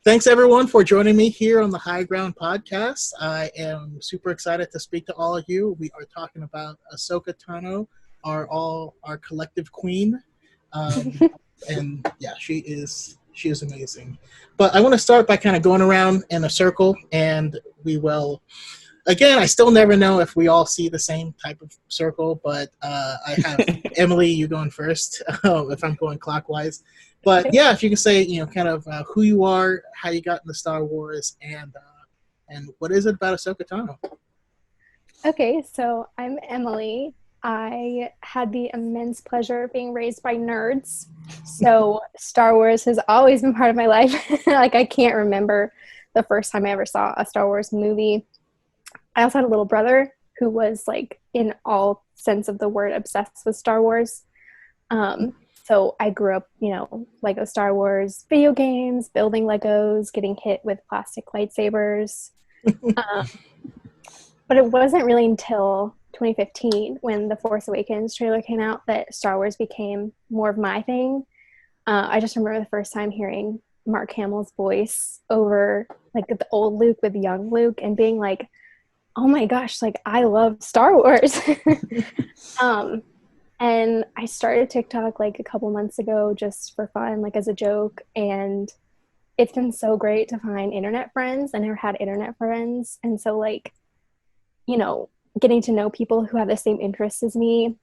Thanks everyone for joining me here on the High Ground podcast. I am super excited to speak to all of you. We are talking about Ahsoka Tano, our collective queen, and yeah, she is amazing. But I want to start by kind of going around in a circle, and we will. Again, I still never know if we all see the same type of circle, but I have Emily, you going first, if I'm going clockwise. But Okay. yeah, if you can say, kind of who you are, how you got into Star Wars, and what is it about Ahsoka Tano? Okay, so I'm Emily. I had the immense pleasure of being raised by nerds. So Star Wars has always been part of my life. Like I can't remember the first time I ever saw a Star Wars movie. I also had a little brother who was like in all sense of the word obsessed with Star Wars. So I grew up, Lego Star Wars video games, building Legos, getting hit with plastic lightsabers. Um, But it wasn't really until 2015 when the Force Awakens trailer came out that Star Wars became more of my thing. I just remember the first time hearing Mark Hamill's voice over like the old Luke with young Luke and being like, oh my gosh, like I love Star Wars. um, and I started TikTok like a couple months ago just for fun, like as a joke. And it's been so great to find internet friends. I never had internet friends. And so like getting to know people who have the same interests as me,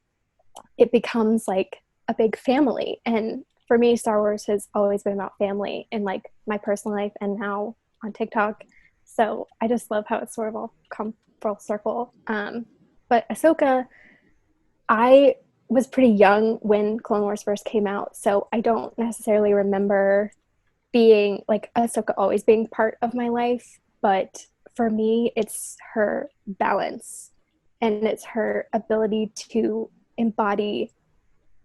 it becomes like a big family. And for me, Star Wars has always been about family in like my personal life and now on TikTok. So I just love how it's sort of all come full circle. But Ahsoka, I was pretty young when Clone Wars first came out, so I don't necessarily remember being like Ahsoka always being part of my life, but for me, it's her balance and it's her ability to embody,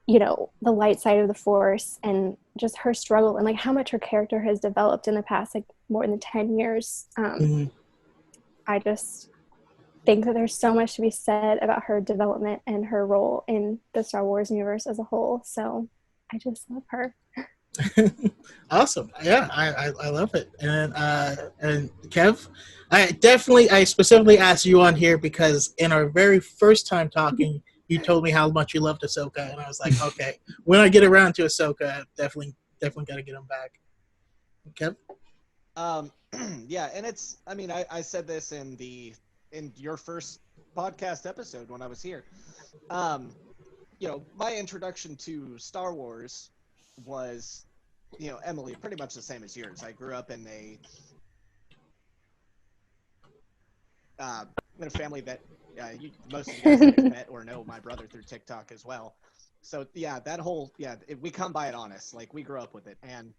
the light side of the Force and just her struggle and like how much her character has developed in the past like more than 10 years. Mhm. I just think that there's so much to be said about her development and her role in the Star Wars universe as a whole. So I just love her. Awesome. Yeah, I love it. And Kev, I specifically asked you on here because in our very first time talking, you told me how much you loved Ahsoka, and I was like, okay, when I get around to Ahsoka, definitely got to get him back. Kev. Um, yeah, and I said this in your first podcast episode when I was here. Um, my introduction to Star Wars was, Emily, pretty much the same as yours. I grew up uh, in a family that most of you guys have met or know my brother through TikTok as well. So yeah, we come by it honest. Like we grew up with it, and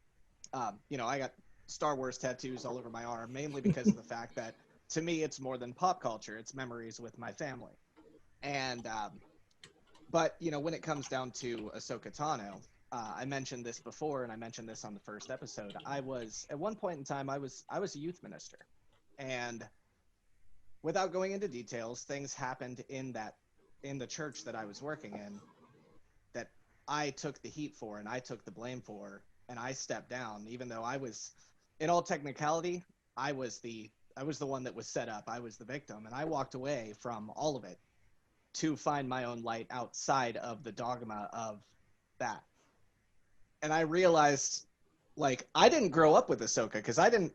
I got Star Wars tattoos all over my arm, mainly because of the fact that to me it's more than pop culture; it's memories with my family. And but when it comes down to Ahsoka Tano, I mentioned this before, and I mentioned this on the first episode. I was at one point in time I was a youth minister, and without going into details, things happened in the church that I was working in that I took the heat for and I took the blame for, and I stepped down, even though I was, in all technicality, I was the one that was set up. I was the victim, and I walked away from all of it to find my own light outside of the dogma of that. And I realized, like, I didn't grow up with Ahsoka because I didn't.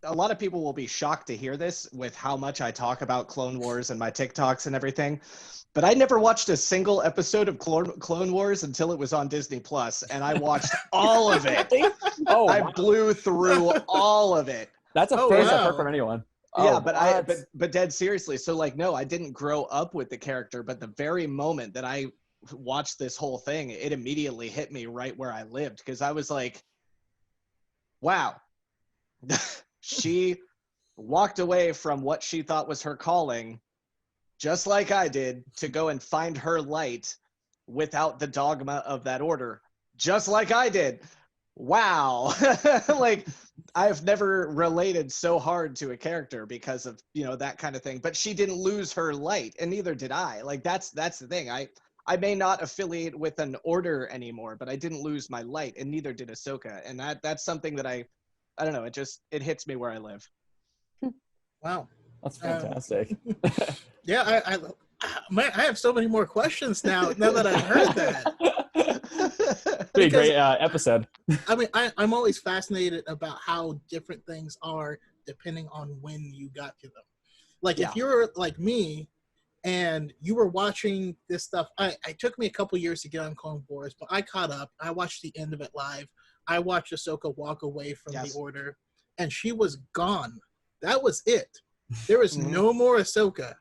A lot of people will be shocked to hear this with how much I talk about Clone Wars and my TikToks and everything. But I never watched a single episode of Clone Wars until it was on Disney Plus, and I watched all of it. Oh, I wow. blew through all of it. That's a Oh, first I've heard wow. from anyone. Yeah, Oh, but what? but dead seriously. So like, no, I didn't grow up with the character, but the very moment that I watched this whole thing, it immediately hit me right where I lived because I was like, wow, she walked away from what she thought was her calling, just like I did, to go and find her light without the dogma of that order, just like I did. Wow. Like I've never related so hard to a character because of, that kind of thing, but she didn't lose her light and neither did I. Like that's the thing. I may not affiliate with an order anymore, but I didn't lose my light and neither did Ahsoka. And that's something that I don't know. It hits me where I live. Wow. That's fantastic. Yeah, I have so many more questions now that I've heard that. Be a great episode. I mean, I'm always fascinated about how different things are depending on when you got to them. Like, if you're like me and you were watching this stuff, it took me a couple years to get on Clone Wars, but I caught up. I watched the end of it live. I watched Ahsoka walk away from the Order, and she was gone. That was it. There was no more Ahsoka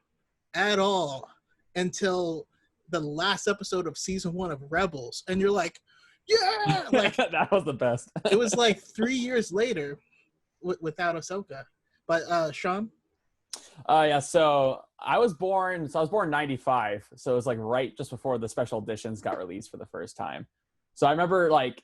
at all until the last episode of season 1 of Rebels, and you're like, yeah, like that was the best. It was like 3 years later without Ahsoka. But Sean? Yeah, so I was born in 95, so it was like right just before the special editions got released for the first time. So I remember, like,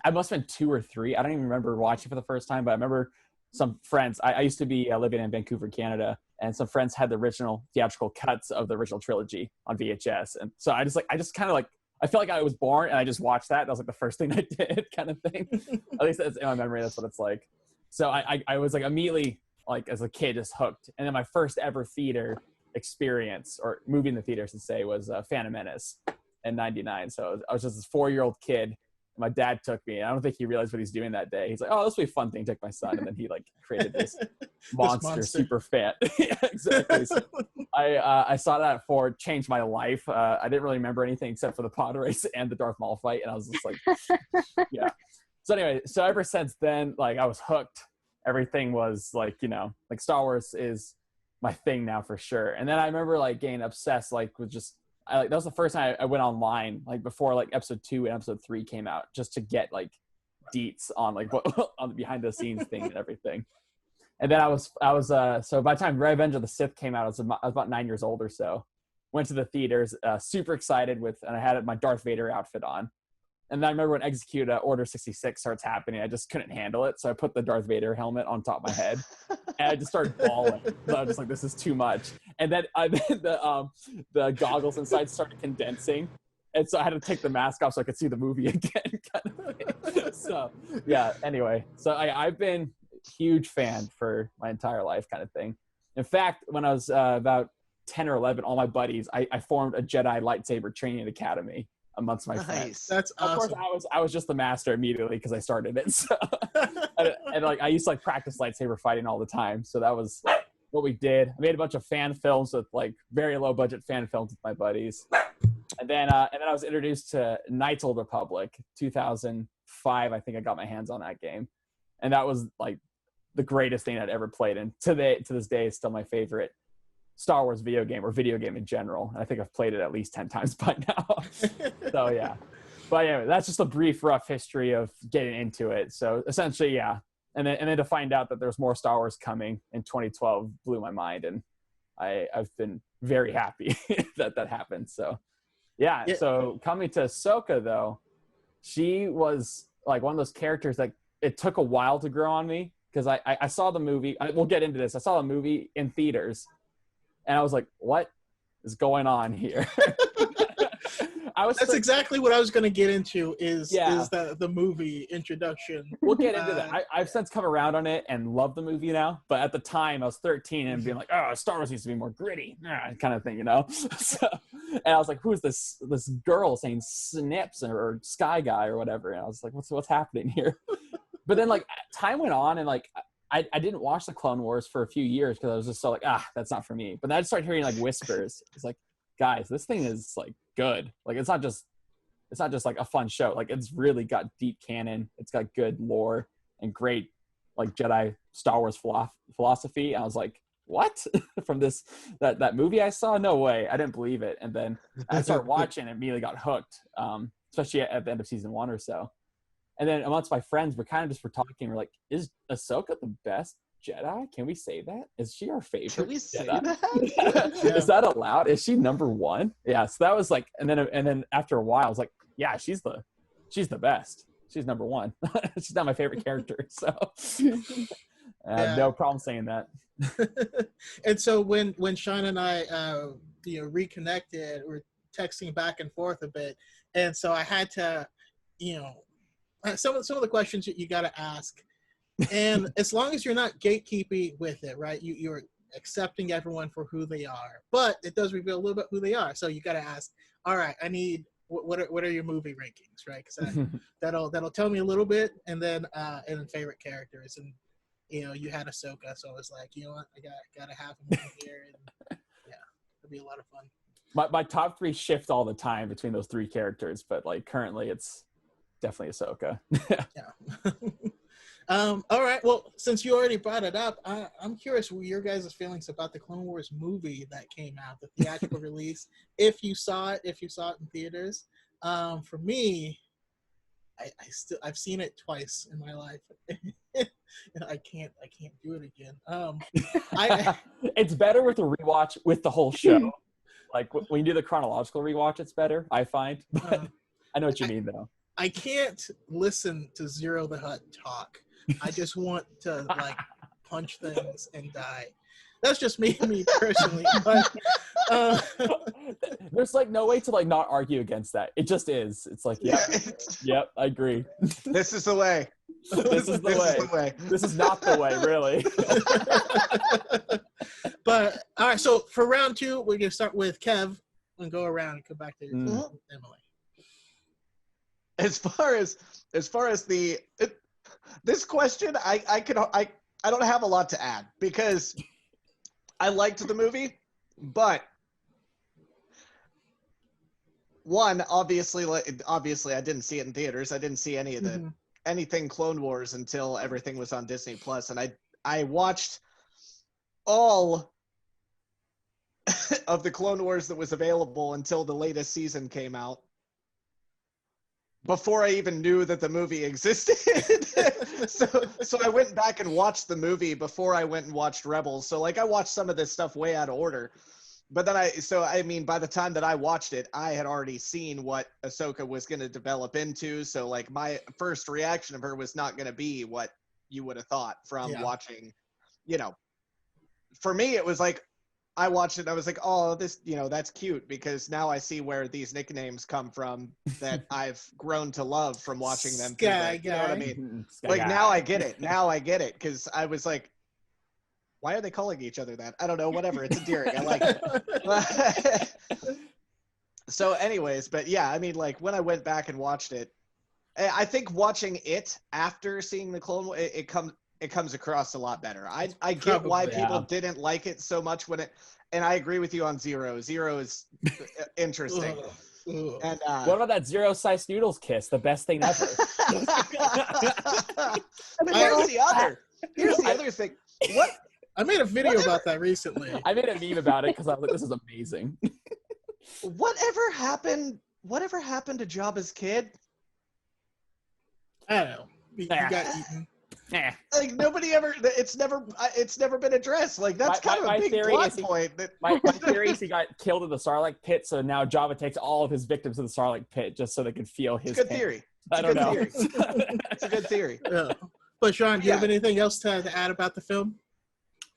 I must have been 2 or 3. I don't even remember watching for the first time, but I remember some friends. I used to be living in Vancouver, Canada, and some friends had the original theatrical cuts of the original trilogy on VHS. And so I just kind of like, I felt like I was born and I just watched that. That was like the first thing I did, kind of thing. At least that's in my memory. That's what it's like. So I was like immediately, like, as a kid, just hooked. And then my first ever theater experience, or movie in the theater, I should say, was Phantom Menace in '99. So I was just this 4-year-old kid. My dad took me, and I don't think he realized what he's doing that day. He's like, "Oh, this will be a fun thing." Take my son, and then he like created this monster super fan. Yeah, exactly. So I saw that for changed my life. I didn't really remember anything except for the pod race and the Darth Maul fight, and I was just like, yeah. So anyway, so ever since then, like, I was hooked. Everything was like, like Star Wars is my thing now for sure. And then I remember like getting obsessed, like with just. That was the first time I went online, like before like episode 2 and episode 3 came out, just to get like deets on like what on the behind the scenes thing and everything. And then I was so by the time Revenge of the Sith came out, I was about 9 years old or so. Went to the theaters, super excited and I had my Darth Vader outfit on. And then I remember when Execute Order 66 starts happening, I just couldn't handle it. So I put the Darth Vader helmet on top of my head, and I just started bawling. So I was just like, this is too much. And then the goggles inside started condensing. And so I had to take the mask off so I could see the movie again. Kind of thing. So, yeah, anyway. So I've been a huge fan for my entire life, kind of thing. In fact, when I was about 10 or 11, all my buddies, I formed a Jedi lightsaber training academy amongst my friends. That's awesome. Of course, I was just the master immediately because I started it. So, and like I used to like practice lightsaber fighting all the time. So that was what we did. I made a bunch of fan films with like very low budget fan films with my buddies. And then I was introduced to Knights Old Republic 2005. I think I got my hands on that game, and that was like the greatest thing I'd ever played. And to this day, it's still my favorite Star Wars video game, or video game in general. I think I've played it at least 10 times by now. So yeah. But anyway, that's just a brief, rough history of getting into it. So essentially, yeah. And then to find out that there's more Star Wars coming in 2012 blew my mind, and I've been very happy that happened. So yeah. So coming to Ahsoka though, she was like one of those characters that it took a while to grow on me, because I saw the movie. We'll get into this. I saw the movie in theaters. And I was like, what is going on here? That's exactly what I was going to get into is the movie introduction. We'll get into that. I've since come around on it and love the movie now. But at the time, I was 13 and being like, oh, Star Wars needs to be more gritty, kind of thing, So, and I was like, who's this girl saying Snips or Sky Guy or whatever? And I was like, what's happening here? But then, like, time went on, and like, I didn't watch the Clone Wars for a few years because I was just so like, that's not for me. But then I started hearing like whispers. It's like, guys, this thing is like good. Like, it's not just like a fun show. Like, it's really got deep canon. It's got good lore and great like Jedi Star Wars philosophy. And I was like, what? From that movie I saw? No way. I didn't believe it. And then I started watching and immediately got hooked, especially at the end of season 1 or so. And then amongst my friends, we're talking. We're like, is Ahsoka the best Jedi? Can we say that? Is she our favorite? Can we say Jedi? that? Yeah. Is that allowed? Is she number 1? Yeah. So that was like, and then after a while, I was like, yeah, she's the best. She's number 1. She's not my favorite character. So I have no problem saying that. And so when Sean and I reconnected, we're texting back and forth a bit, and so I had to, some of the questions that you got to ask And as long as you're not gatekeeping with it, right? You're accepting everyone for who they are, but it does reveal a little bit who they are. So you got to ask, all right, I need what are your movie rankings, right? Because that'll tell me a little bit, and then favorite characters, and you had Ahsoka, so I was like, you know what, I gotta have him in here, and yeah, it'll be a lot of fun. My top 3 shift all the time between those 3 characters, but like currently it's definitely Ahsoka. Yeah. All right. Well, since you already brought it up, I'm curious what your guys' feelings about the Clone Wars movie that came out, the theatrical release. If you saw it in theaters. For me, I've seen it twice in my life, and I can't do it again. It's better with a rewatch with the whole show. Like when you do the chronological rewatch, it's better, I find. But I know what you mean, though. I can't listen to Zero the Hutt talk. I just want to like punch things and die. That's just me personally. But there's like no way to like not argue against that. It just is. It's like, yep, I agree. This is the way. This is the way. This is not the way, really. But all right, so for round 2, we're gonna start with Kev and go around and come back to Emily. As far as this question, I don't have a lot to add because I liked the movie, but one, obviously I didn't see it in theaters. I didn't see any of anything Clone Wars until everything was on Disney Plus, and I watched all of the Clone Wars that was available until the latest season came out, before I even knew that the movie existed. so I went back and watched the movie before I went and watched Rebels. So like I watched some of this stuff way out of order. But then by the time that I watched it, I had already seen what Ahsoka was going to develop into. So like my first reaction of her was not going to be what you would have thought from watching, for me, it was like, I watched it and I was like, oh, this, that's cute because now I see where these nicknames come from that I've grown to love from watching them. Sky you know what I mean? Mm-hmm. Like now I get it. Now I get it because I was like, why are they calling each other that? I don't know. Whatever. It's endearing. I like it. So anyways, but yeah, I mean, like when I went back and watched it, I think watching it after seeing the Clone Wars, it comes across a lot better. I get why people didn't like it so much and I agree with you on Zero. Zero is interesting. And what about that Zero Size Noodles kiss? The best thing ever. Here's the other thing. What? I made a video about that recently. I made a meme about it because I was like, this is amazing. Whatever happened to Jabba's kid? I don't know. He got eaten. Like nobody ever. It's never been addressed. Like that's kind of a big plot point. My theory is he got killed in the Sarlacc pit, so now Jabba takes all of his victims to the Sarlacc pit just so they could feel his. It's a good theory. I don't know. It's a good theory. Yeah. But Sean, do you have anything else to add about the film?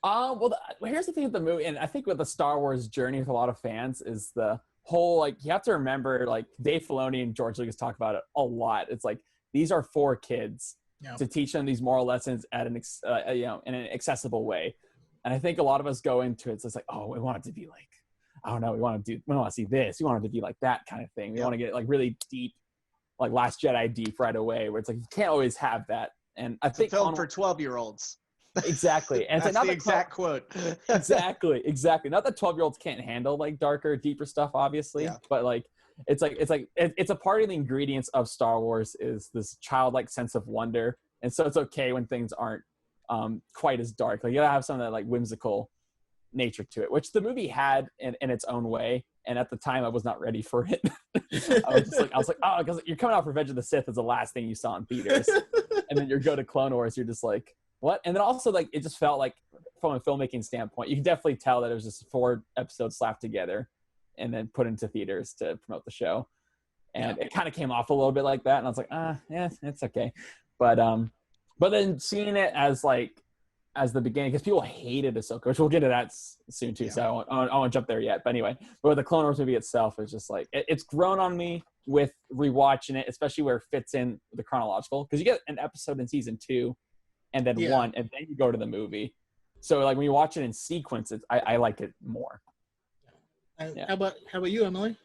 Well, here's the thing with the movie, and I think with the Star Wars journey with a lot of fans is the whole, like, you have to remember, like, Dave Filoni and George Lucas talk about it a lot. It's like, these are for kids to teach them these moral lessons at in an accessible way. And I think a lot of us go into it, so it's like, oh, we want it to be like, I don't know, we want to see this. We want it to be like that kind of thing. We want to get, like, really deep, like Last Jedi deep right away, where it's like, you can't always have that. And I think it's a film for 12-year-olds. Exactly. And that's the exact quote. Exactly. Not that 12-year-olds can't handle like darker, deeper stuff, obviously, but like it's a part of the ingredients of Star Wars is this childlike sense of wonder, and so it's okay when things aren't quite as dark. Like you gotta have some of that like whimsical nature to it, which the movie had in its own way. And at the time, I was not ready for it. I was like, oh, because you're coming off Revenge of the Sith is the last thing you saw in theaters, and then you go to Clone Wars, you're just like, what? And then also, like, it just felt like, from a filmmaking standpoint, you can definitely tell that it was just 4 episodes slapped together and then put into theaters to promote the show. And it kind of came off a little bit like that. And I was like, yeah, it's okay. But then seeing it as the beginning, because people hated Ahsoka, which we'll get to that soon too. So I won't jump there yet. But anyway, but the Clone Wars movie itself is just like, it's grown on me with rewatching it, especially where it fits in the chronological. Because you get an episode in season 2 and then one, and then you go to the movie. So like when you watch it in sequence, I like it more. How about you, Emily?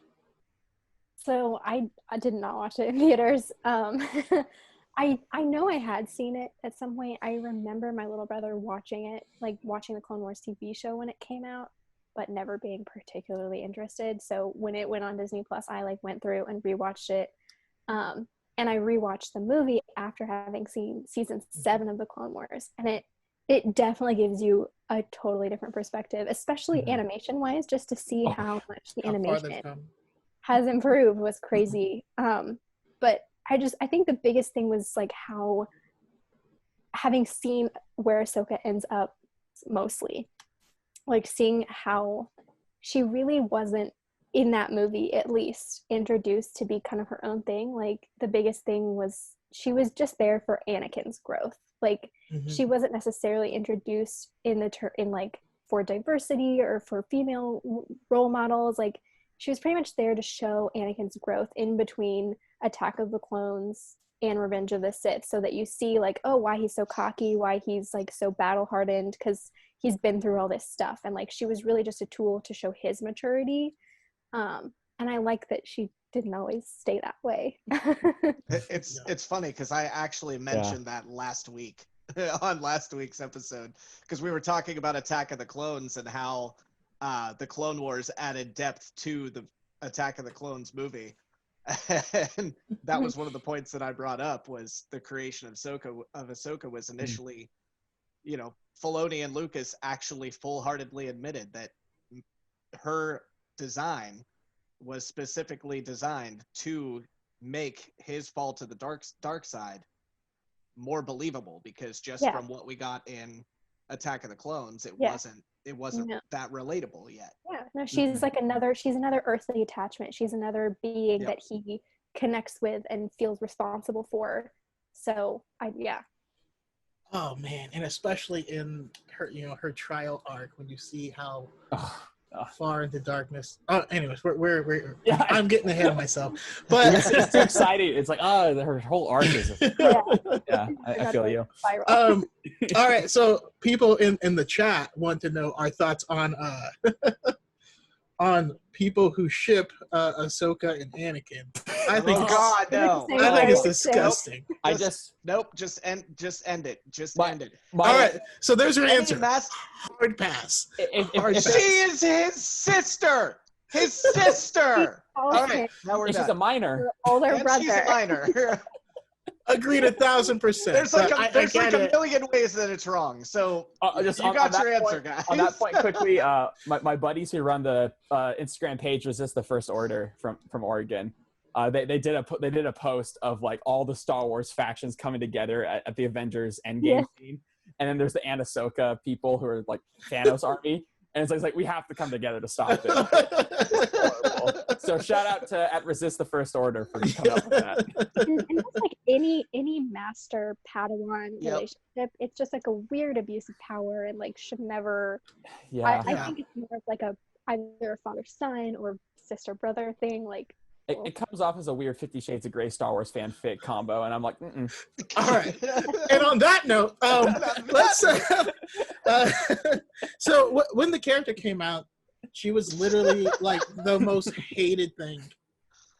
So I did not watch it in theaters. I know I had seen it at some point. I remember my little brother watching it, like watching the Clone Wars TV show when it came out, but never being particularly interested. So when it went on Disney Plus, I like went through and rewatched it. And I rewatched the movie after having seen season 7 of the Clone Wars, and it definitely gives you a totally different perspective, especially animation wise, just to see how much the animation has improved was crazy. But I think the biggest thing was like how, having seen where Ahsoka ends up mostly, like seeing how she really wasn't in that movie, at least, introduced to be kind of her own thing. Like the biggest thing was she was just there for Anakin's growth. Like she wasn't necessarily introduced in like for diversity or for female role models. Like she was pretty much there to show Anakin's growth in between Attack of the Clones and Revenge of the Sith, so that you see like, oh, why he's so cocky, why he's like so battle hardened, because he's been through all this stuff. And like she was really just a tool to show his maturity. And I like that she didn't always stay that way. It's funny because I actually mentioned that last week on last week's episode, because we were talking about Attack of the Clones and how the Clone Wars added depth to the Attack of the Clones movie. And that was one of the points that I brought up, was the creation of Ahsoka was initially, you know, Filoni and Lucas actually full-heartedly admitted that her design was specifically designed to make his fall to the dark side more believable, because just from what we got in Attack of the Clones, it wasn't that relatable yet. Yeah, no, she's like she's another earthly attachment. She's another being that he connects with and feels responsible for. So Oh man, and especially in her, her trial arc, when you see how far into darkness. Oh, anyways, we're I'm getting ahead of myself, but it's too exciting. It's like, her whole arc is. I feel you. All right, so people in the chat want to know our thoughts on on people who ship Ahsoka and Anakin. I think no. I think it's disgusting. Just end it. End it. All right, so there's your answer. Hard pass. She is his sister. His sister. All right, now we're done. She's a minor. Older brother. She's a minor. Agreed 1,000%. There's like a million ways that it's wrong. So you got your answer, guys. On that point, quickly, my buddies who run the Instagram page Resist the First Order from Oregon, they did a post of like all the Star Wars factions coming together at the Avengers Endgame scene, and then there's the Ahsoka people who are like Thanos army. And it's like we have to come together to stop it. It's horrible. So shout out to at Resist the First Order for coming up with that. And that's like any master Padawan relationship. It's just like a weird abuse of power, and like should never. I think it's more of like either a father-son or sister-brother thing. Like it comes off as a weird 50 Shades of Grey Star Wars fanfic combo, and I'm like, All right. And on that note, let's. So when the character came out, she was literally like the most hated thing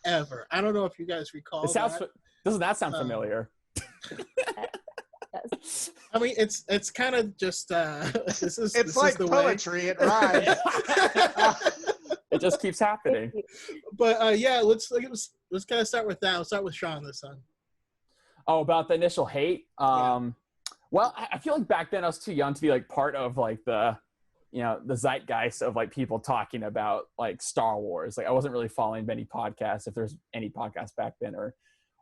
ever. I don't know if you guys recall. Doesn't that sound familiar? I mean, it's kind of just. It's like poetry. It rhymes. It just keeps happening. But let's kind of start with that. We'll start with Sean this time. Oh, about the initial hate. Well, I feel like back then I was too young to be like part of like the zeitgeist of like people talking about like Star Wars. Like I wasn't really following many podcasts, if there's any podcasts back then,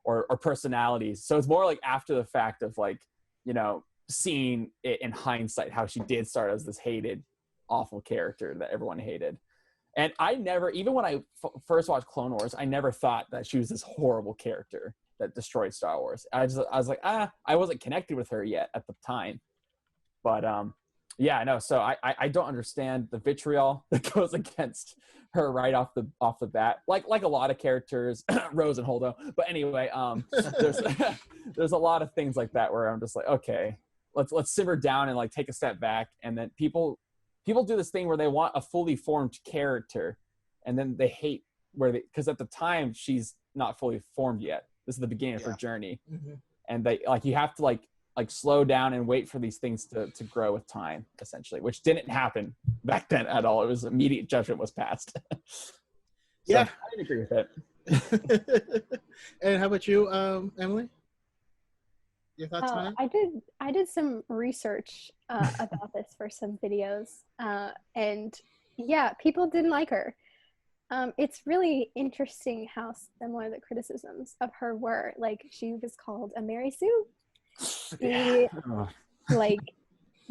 or personalities. So it's more like after the fact of like, seeing it in hindsight how she did start as this hated, awful character that everyone hated. And I never, even when I first watched Clone Wars, I never thought that she was this horrible character that destroyed Star Wars. I was like, I wasn't connected with her yet at the time. But so I don't understand the vitriol that goes against her right off the bat. Like a lot of characters, Rose and Holdo. But anyway, there's a lot of things like that where I'm just like, okay, let's simmer down and like take a step back. And then people do this thing where they want a fully formed character, and then they hate because at the time she's not fully formed yet. This is the beginning of her journey, and they like you have to like slow down and wait for these things to grow with time, essentially, which didn't happen back then at all. It was immediate judgment was passed. So, I didn't agree with it. And how about you, Emily? Your thoughts on it? I did some research about this for some videos, and yeah, people didn't like her. It's really interesting how similar the criticisms of her were. Like, she was called a Mary Sue. Like,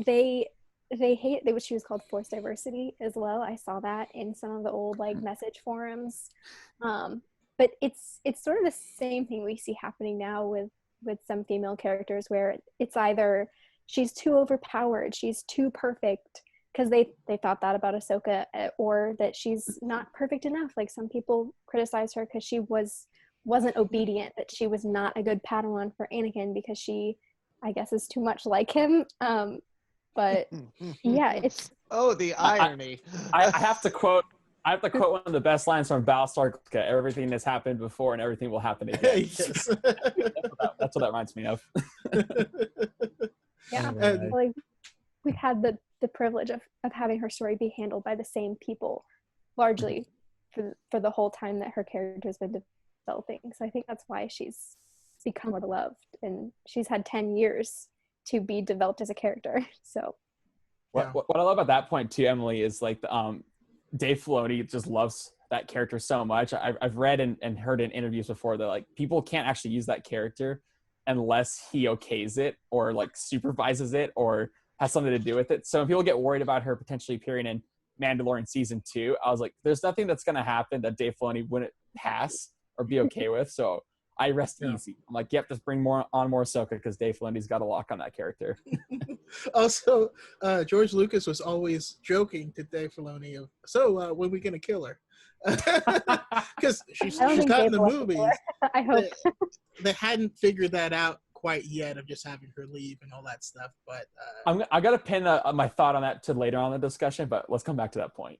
they hate that she was called forced diversity as well. I saw that in some of the old like message forums. But it's sort of the same thing we see happening now with some female characters, where it's either she's too overpowered, she's too perfect, because they thought that about Ahsoka, or that she's not perfect enough. Like, some people criticize her because she wasn't obedient, that she was not a good Padawan for Anakin because she, I guess, is too much like him. But yeah, it's the irony. I have to quote one of the best lines from Battlestar Galactica: "Everything has happened before, and everything will happen again." Yes. That's what that reminds me of. Yeah, like, we've had the privilege of having her story be handled by the same people, largely for the whole time that her character's been developing. So I think that's why she's become more beloved, and she's had 10 years to be developed as a character. So what I love about that point too, Emily, is like Dave Filoni just loves that character so much. I've read and heard in interviews before that like people can't actually use that character unless he okays it or like supervises it or has something to do with it. So when people get worried about her potentially appearing in Mandalore in season 2, I was like, there's nothing that's going to happen that Dave Filoni wouldn't pass or be okay with. So I rest easy. I'm like, yep, just bring more Ahsoka, because Dave Filoni's got a lock on that character. Also, George Lucas was always joking to Dave Filoni of, so when are we going to kill her? Because she's not in the movies. I hope. They hadn't figured that out quite yet, of just having her leave and all that stuff. But I got to pin my thought on that to later on in the discussion, but let's come back to that point.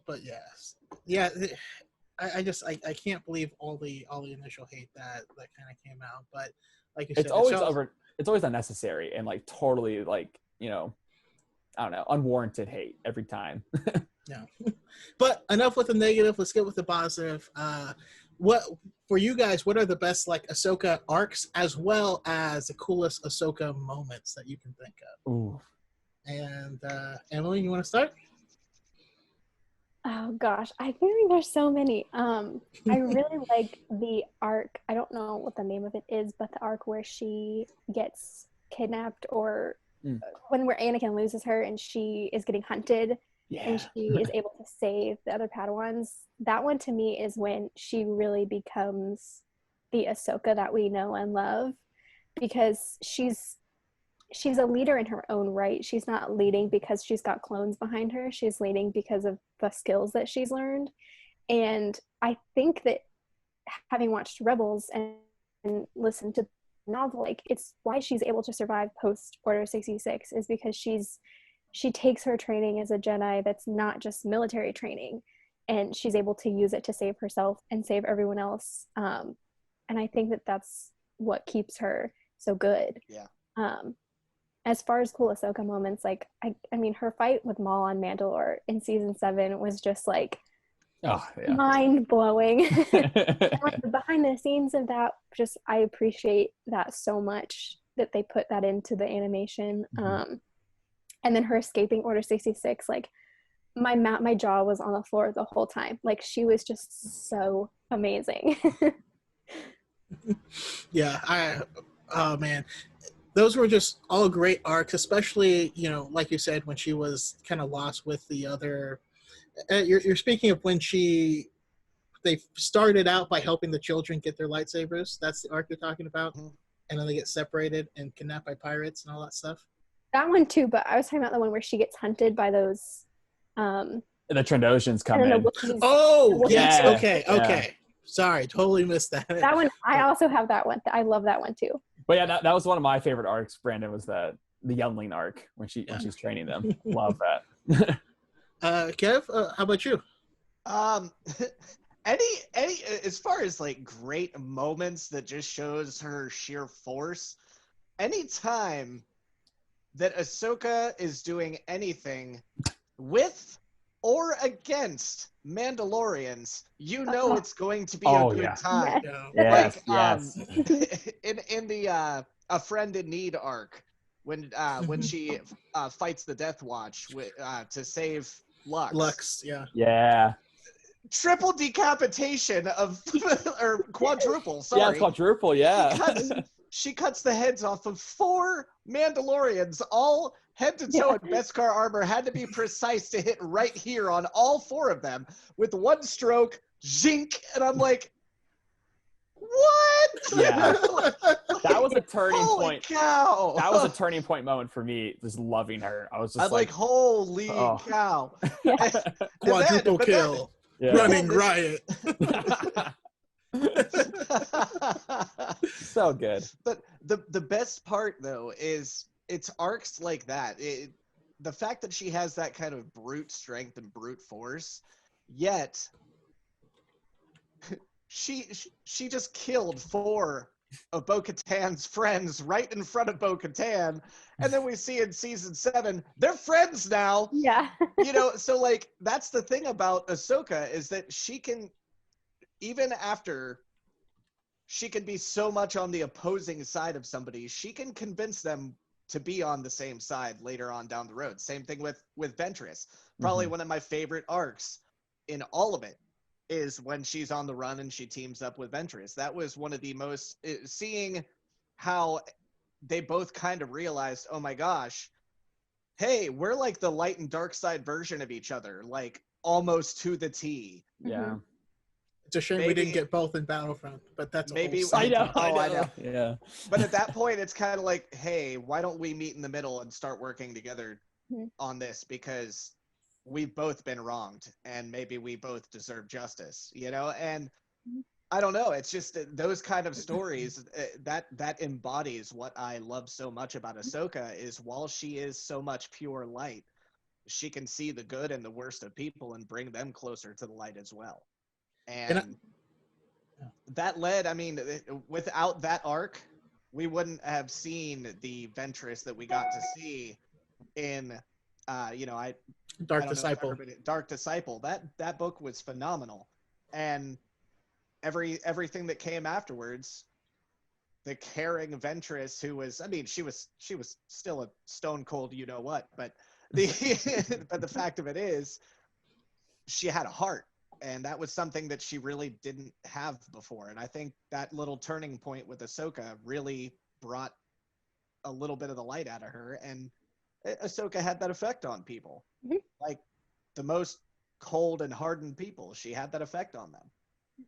But yes, yeah. I can't believe all the initial hate that kind of came out. But like you said, it's always unnecessary and like totally like, you know, I don't know, unwarranted hate every time. Yeah. But enough with the negative. Let's get with the positive. What for you guys? What are the best like Ahsoka arcs, as well as the coolest Ahsoka moments that you can think of? Ooh. And Emily, you want to start? Oh gosh, I feel like there's so many. I really like the arc. I don't know what the name of it is, but the arc where she gets kidnapped, or where Anakin loses her and she is getting hunted, and she is able to save the other Padawans. That one to me is when she really becomes the Ahsoka that we know and love, because she's a leader in her own right. She's not leading because she's got clones behind her. She's leading because of the skills that she's learned. And I think that having watched Rebels and listened to the novel, like, it's why she's able to survive post Order 66 is because she takes her training as a Jedi that's not just military training, and she's able to use it to save herself and save everyone else. And I think that that's what keeps her so good. Yeah. As far as cool Ahsoka moments, like, I mean, her fight with Maul on Mandalore in season 7 was just like mind-blowing. And, like, the behind the scenes of that, just, I appreciate that so much that they put that into the animation. And then her escaping Order 66, like, my jaw was on the floor the whole time. Like, she was just so amazing. Yeah, oh man, those were just all great arcs, especially, you know, like you said, when she was kind of lost with the other. You're speaking of when they started out by helping the children get their lightsabers. That's the arc you're talking about, and then they get separated and kidnapped by pirates and all that stuff. That one too, but I was talking about the one where she gets hunted by those. The Trandoshans come in. Oh, yes. Okay. Sorry, totally missed that. That one, I also have that one. I love that one too. But yeah, that was one of my favorite arcs. Brandon, was the youngling arc when she's training them. Love that. Kev, how about you? Any as far as like great moments that just shows her sheer force, anytime that Ahsoka is doing anything with or against Mandalorians, you know it's going to be a good time. Yes, like yes. in the A Friend in Need arc, when she fights the Death Watch to save Lux. Yeah. Triple decapitation of or quadruple, sorry. Yeah, it's quadruple, yeah. She cuts the heads off of 4 Mandalorians, all head to toe in Beskar armor, had to be precise to hit right here on all 4 of them with one stroke, zink, and I'm like, what? Yeah. That was a turning Holy point. Cow. That was a turning point moment for me, just loving her. I was just like holy cow. Quadruple kill. Running riot. So good. But the best part though is it's arcs like that. The fact that she has that kind of brute strength and brute force, yet she just killed 4 of Bo-Katan's friends right in front of Bo-Katan, and then we see in season 7 they're friends now. Yeah. So like that's the thing about Ahsoka, is that she can, even after she can be so much on the opposing side of somebody, she can convince them to be on the same side later on down the road. Same thing with Ventress. Probably one of my favorite arcs in all of it is when she's on the run and she teams up with Ventress. That was one of the most, seeing how they both kind of realized, oh my gosh, hey, we're like the light and dark side version of each other, like almost to the T. Yeah. It's a shame we didn't get both in Battlefront, but that's maybe I know. I know. Yeah. But at that point, it's kind of like, hey, why don't we meet in the middle and start working together on this? Because we've both been wronged, and maybe we both deserve justice, And I don't know. It's just those kind of stories that embodies what I love so much about Ahsoka. Is while she is so much pure light, she can see the good and the worst of people and bring them closer to the light as well. And that led, I mean, without that arc, we wouldn't have seen the Ventress that we got to see in, Dark Disciple. Dark Disciple. That book was phenomenal, and everything that came afterwards, the caring Ventress, who was, I mean, she was still a stone cold, but but the fact of it is, she had a heart. And that was something that she really didn't have before. And I think that little turning point with Ahsoka really brought a little bit of the light out of her. And Ahsoka had that effect on people. Like the most cold and hardened people, she had that effect on them.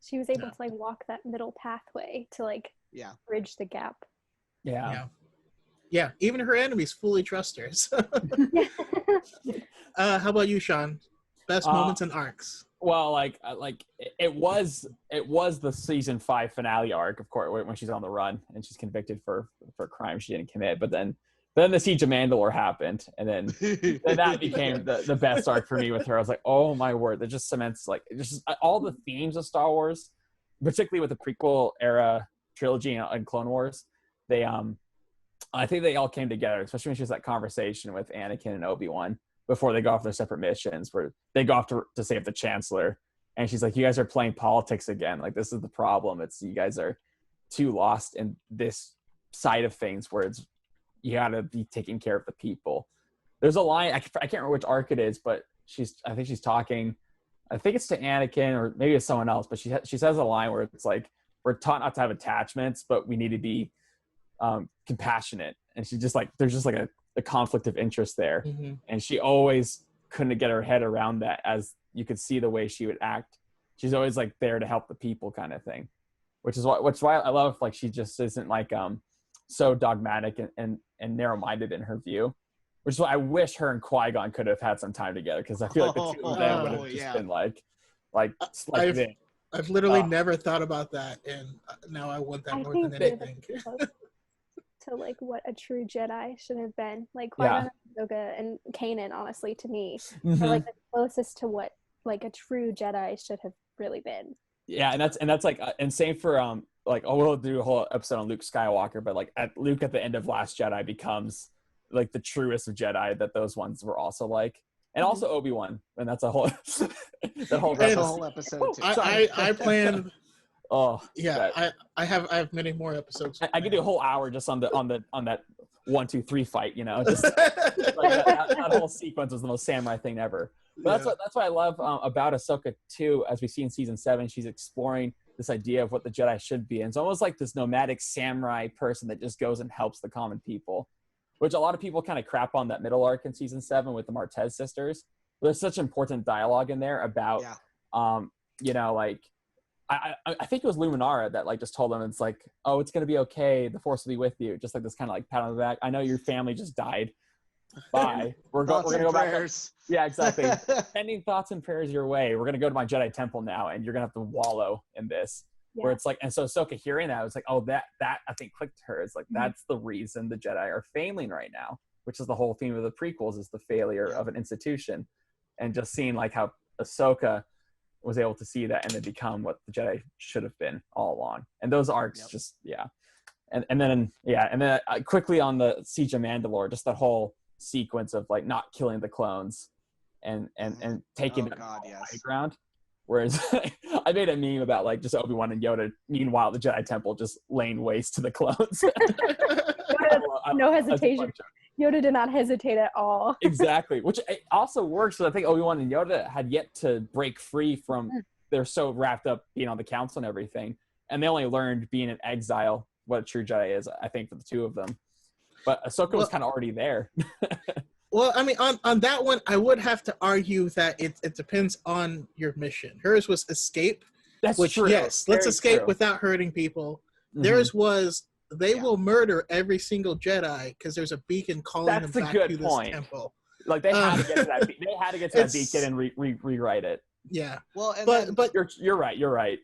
She was able to like walk that middle pathway to like bridge the gap. Yeah. Even her enemies fully trust her. So. How about you, Sean? Best moments and arcs. Well, like it was the season 5 finale arc, of course, when she's on the run and she's convicted for a crime she didn't commit. But then the Siege of Mandalore happened, and then that became the best arc for me with her. I was like, oh my word, that just cements like just all the themes of Star Wars, particularly with the prequel era trilogy and Clone Wars. They I think they all came together, especially when she has that conversation with Anakin and Obi-Wan before they go off their separate missions, where they go off to save the Chancellor. And she's like, you guys are playing politics again. Like, this is the problem. It's you guys are too lost in this side of things where it's you got to be taking care of the people. There's a line, I can't remember which arc it is, but I think she's talking, I think it's to Anakin or maybe it's someone else, but she says a line where it's like, we're taught not to have attachments, but we need to be compassionate. And she's just like, there's just like a conflict of interest there. And she always couldn't get her head around that, as you could see the way she would act. She's always like there to help the people kind of thing, which is why I love, like, she just isn't like so dogmatic and narrow-minded in her view, which is why I wish her and Qui-Gon could have had some time together, because I feel like the two of them would have just been like this. I've literally never thought about that, and now I want that more than anything. To like what a true Jedi should have been, like Qui-Gon, Ahsoka, and Kanan. Honestly, to me, are like the closest to what like a true Jedi should have really been. Yeah, and that's like, and same for like, we'll do a whole episode on Luke Skywalker, but like Luke at the end of Last Jedi becomes like the truest of Jedi that those ones were also like. And also Obi-Wan, and that's a whole episode too. I plan. Oh yeah, I have many more episodes. I could do a whole hour just on that 1, 2, 3 fight. You know, just like that whole sequence was the most samurai thing ever. But that's what I love about Ahsoka too. As we see in season 7, she's exploring this idea of what the Jedi should be, and it's almost like this nomadic samurai person that just goes and helps the common people. Which a lot of people kind of crap on that middle arc in season 7 with the Martez sisters. There's such important dialogue in there about, you know, like, I think it was Luminara that like just told them, it's like, oh, it's going to be okay. The Force will be with you. Just like this kind of like pat on the back. I know your family just died. Bye. We're going to go prayers. back. Yeah, exactly. Sending thoughts and prayers your way. We're going to go to my Jedi temple now, and you're going to have to wallow in this. Yeah. Where it's like, and so Ahsoka hearing that, it's like, oh, that I think clicked to her. It's like, that's the reason the Jedi are failing right now, which is the whole theme of the prequels, is the failure of an institution. And just seeing like how Ahsoka was able to see that and then become what the Jedi should have been all along. And those arcs and then quickly on the Siege of Mandalore, just that whole sequence of like not killing the clones and taking the high ground. Whereas I made a meme about like just Obi-Wan and Yoda, meanwhile the Jedi Temple just laying waste to the clones. No hesitation. Yoda did not hesitate at all. Exactly, which also works because I think Obi-Wan and Yoda had yet to break free from, they're so wrapped up being on the council and everything, and they only learned being in exile what a true Jedi is, I think, for the two of them. But Ahsoka was kind of already there. Well, I mean, on that one, I would have to argue that it depends on your mission. Hers was escape. That's true. Yes, let's escape without hurting people. Theirs was they will murder every single Jedi because there's a beacon calling them back to this temple. Like they had to get to that. They had to get to that beacon and rewrite it. Yeah. Well, and but you're right. You're right.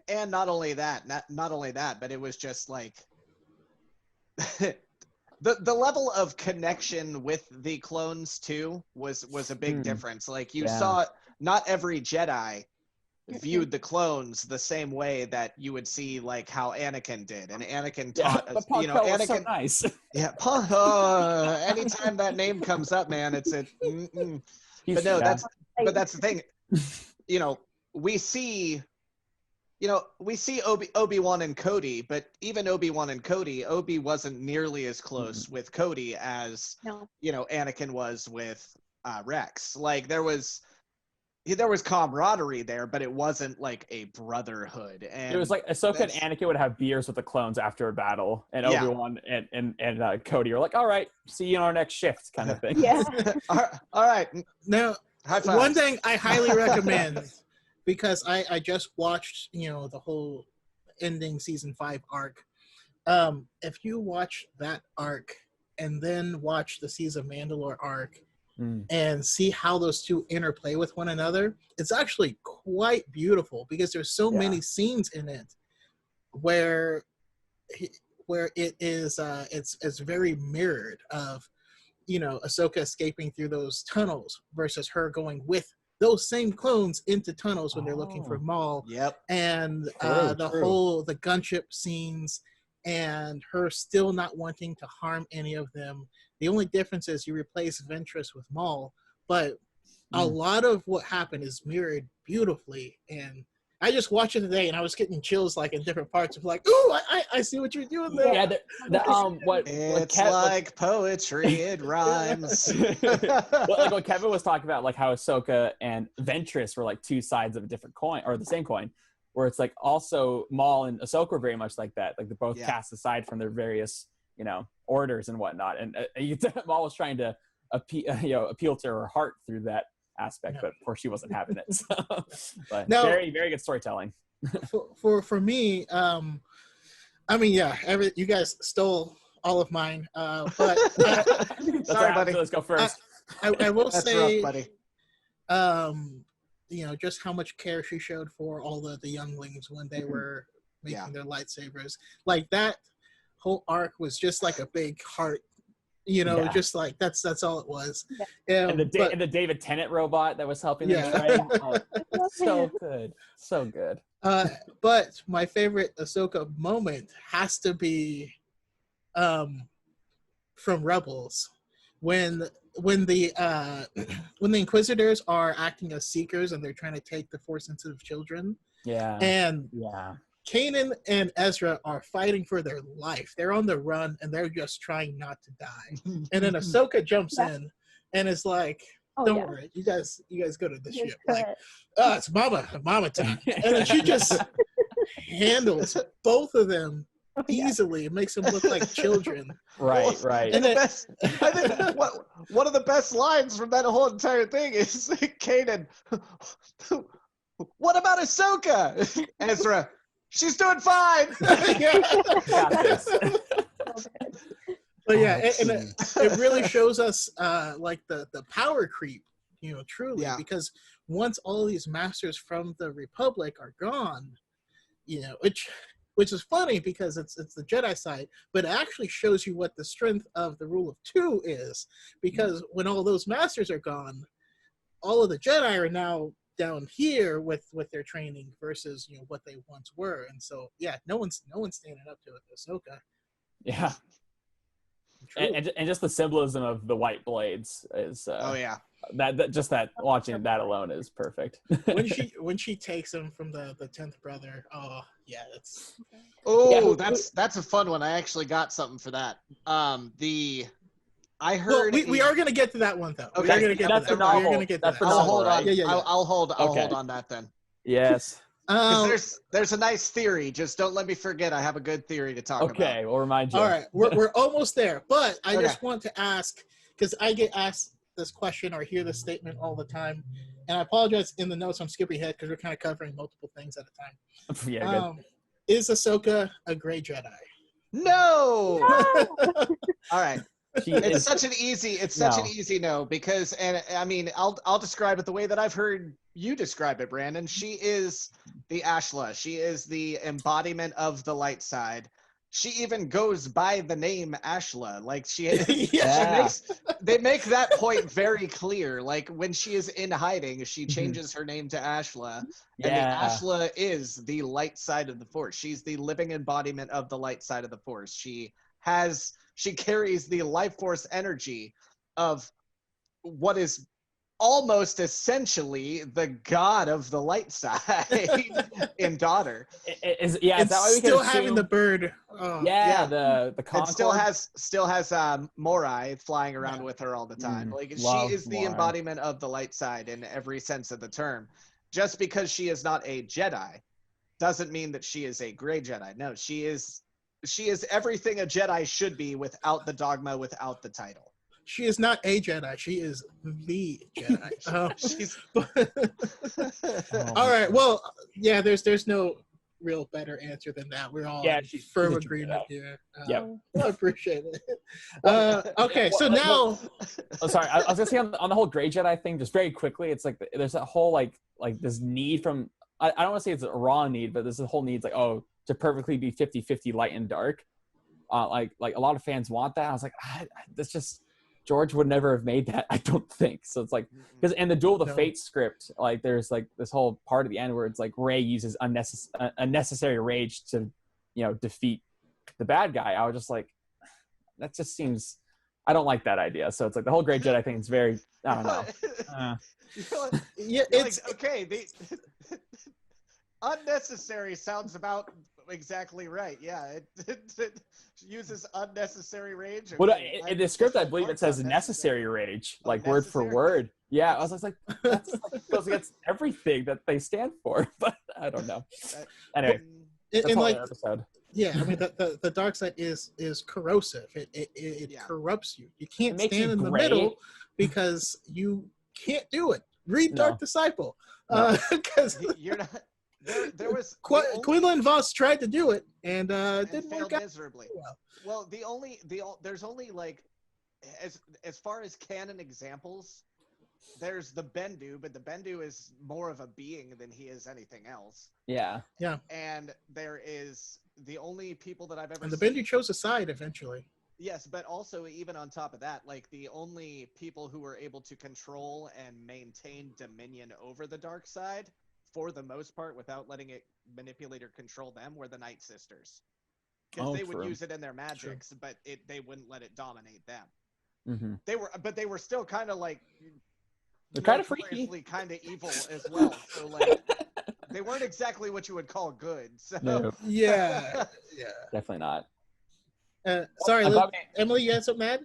and not only that, but it was just like the level of connection with the clones too was a big difference. Like you saw, not every Jedi viewed the clone the same way that you would see like how Anakin did, and Anakin taught us. You know, Anakin. So nice. Yeah. Anytime that name comes up, man, it's a. But no, that's the thing. You know, we see Obi-Wan and Cody, but even Obi-Wan and Cody, Obi wasn't nearly as close with Cody as Anakin was with Rex. Like there was camaraderie there, but it wasn't like a brotherhood. And it was like Ahsoka and Anakin would have beers with the clones after a battle, and Obi-Wan and Cody were like, "All right, see you on our next shift," kind of thing. Yeah. All right. Now, one thing I highly recommend, because I just watched the whole ending season 5 arc. If you watch that arc and then watch the Season of Mandalore arc. And see how those two interplay with one another, it's actually quite beautiful because there's so many scenes in it where it is it's very mirrored of Ahsoka escaping through those tunnels versus her going with those same clones into tunnels when they're looking for Maul. Yep. And the gunship scenes and her still not wanting to harm any of them. The only difference is you replace Ventress with Maul, but a lot of what happened is mirrored beautifully. And I just watched it today, and I was getting chills like in different parts of like, ooh, I see what you're doing there. Yeah, it's like poetry, it rhymes. Like what Kevin was talking about, like how Ahsoka and Ventress were like two sides of a different coin, or the same coin, where it's like also Maul and Ahsoka were very much like that. Like they're both cast aside from their various orders and whatnot, and Maul was trying to appeal to her heart through that aspect, but of course she wasn't having it. So, but now, very, very good storytelling. for me, I mean, you guys stole all of mine, but sorry, buddy. Let's go first. I will say, rough, buddy. just how much care she showed for all the younglings when they were making their lightsabers. Like that whole arc was just like a big heart, just like that's all it was. Yeah. And the David Tennant robot that was helping them train. Oh, so good. So good. But my favorite Ahsoka moment has to be from Rebels when the when the Inquisitors are acting as seekers and they're trying to take the Force sensitive children. Yeah. And yeah. Kanan and Ezra are fighting for their life. They're on the run and they're just trying not to die. And then Ahsoka jumps in and is like, "Don't worry, you guys go to the ship." Like, it's mama time. And then she just handles both of them easily. It makes them look like children. Right. And I think one of the best lines from that whole entire thing is Kanan, "What about Ahsoka?" Ezra, "She's doing fine." Got this. But it really shows us like the power creep, truly, because once all these masters from the Republic are gone, which is funny because it's the Jedi side, but it actually shows you what the strength of the rule of two is, because when all those masters are gone, all of the Jedi are now down here with their training versus what they once were. And so no one's standing up to it. Ahsoka. Yeah. And just the symbolism of the white blades is that just that watching that alone is perfect. when she takes him from the 10th brother, that's a fun one. I actually got something for that. I heard we are going to get to that one though. Okay. We are going to get That's to that. the novel. We're going to get to That's that. the I'll novel, hold on. right? I'll hold on that then. Yes. There's a nice theory. Just don't let me forget. I have a good theory to talk about. Okay, we'll remind you. All right, we're almost there, but I just want to ask, because I get asked this question or hear this statement all the time, and I apologize in the notes I'm skipping ahead because we're kind of covering multiple things at a time. Yeah, good. Is Ahsoka a gray Jedi? No. All right. It's such an easy no, because, and I mean, I'll describe it the way that I've heard you describe it, Brandon. She is the Ashla. She is the embodiment of the light side. She even goes by the name Ashla. Like they make that point very clear. Like when she is in hiding, she changes her name to Ashla. And the Ashla is the light side of the Force. She's the living embodiment of the light side of the Force. She carries the life force energy of what is almost essentially the god of the light side in daughter. Is that why we still can having assume... the bird? The Concord. It still has Morai flying around with her all the time. Like she is the embodiment of the light side in every sense of the term. Just because she is not a Jedi doesn't mean that she is a gray Jedi. No, she is everything a Jedi should be without the dogma, without the title. She is not a Jedi. She is the Jedi. All right. Well, there's no real better answer than that. We're all in firm agreement here. I appreciate it. Okay, so now... sorry, I was going to say on the whole gray Jedi thing, just very quickly, it's like there's that whole like this need from... I don't want to say it's a raw need, but there's a whole need to perfectly be 50-50 light and dark. Like a lot of fans want that. I was like, that's just... George would never have made that, I don't think. So it's like, because in the Duel of the Fates script, like there's like this whole part at the end where it's like Rey uses unnecessary rage to, defeat the bad guy. I was just like, that just seems, I don't like that idea. So it's like the whole Grey Jedi thing is very, I don't know. It's okay. The unnecessary sounds about exactly right. Yeah, it uses unnecessary rage. Okay. In the script, I believe it says necessary rage, like word for word. Yeah, I was like, that's like goes against everything that they stand for, but I don't know. Anyway, that's all the episode. Yeah, I mean the dark side is corrosive. It corrupts you. You can't stand in the middle because you can't do it. Read Dark Disciple, because you're not. There was Quinlan Voss tried to do it and didn't work out miserably. Well, there's only like as far as canon examples, there's the Bendu, but the Bendu is more of a being than he is anything else. Yeah. And there is the only people that I've ever And the seen. Bendu chose a side eventually. Yes, but also even on top of that, like the only people who were able to control and maintain dominion over the dark side, for the most part, without letting it manipulate or control them, were the Night Sisters. Because they would use it in their magics, but they wouldn't let it dominate them. Mm-hmm. They were still kind of like they're kind of freaky, kind of evil as well. So like they weren't exactly what you would call good. So no. Yeah. Definitely not. Sorry, Emily, you had something to add?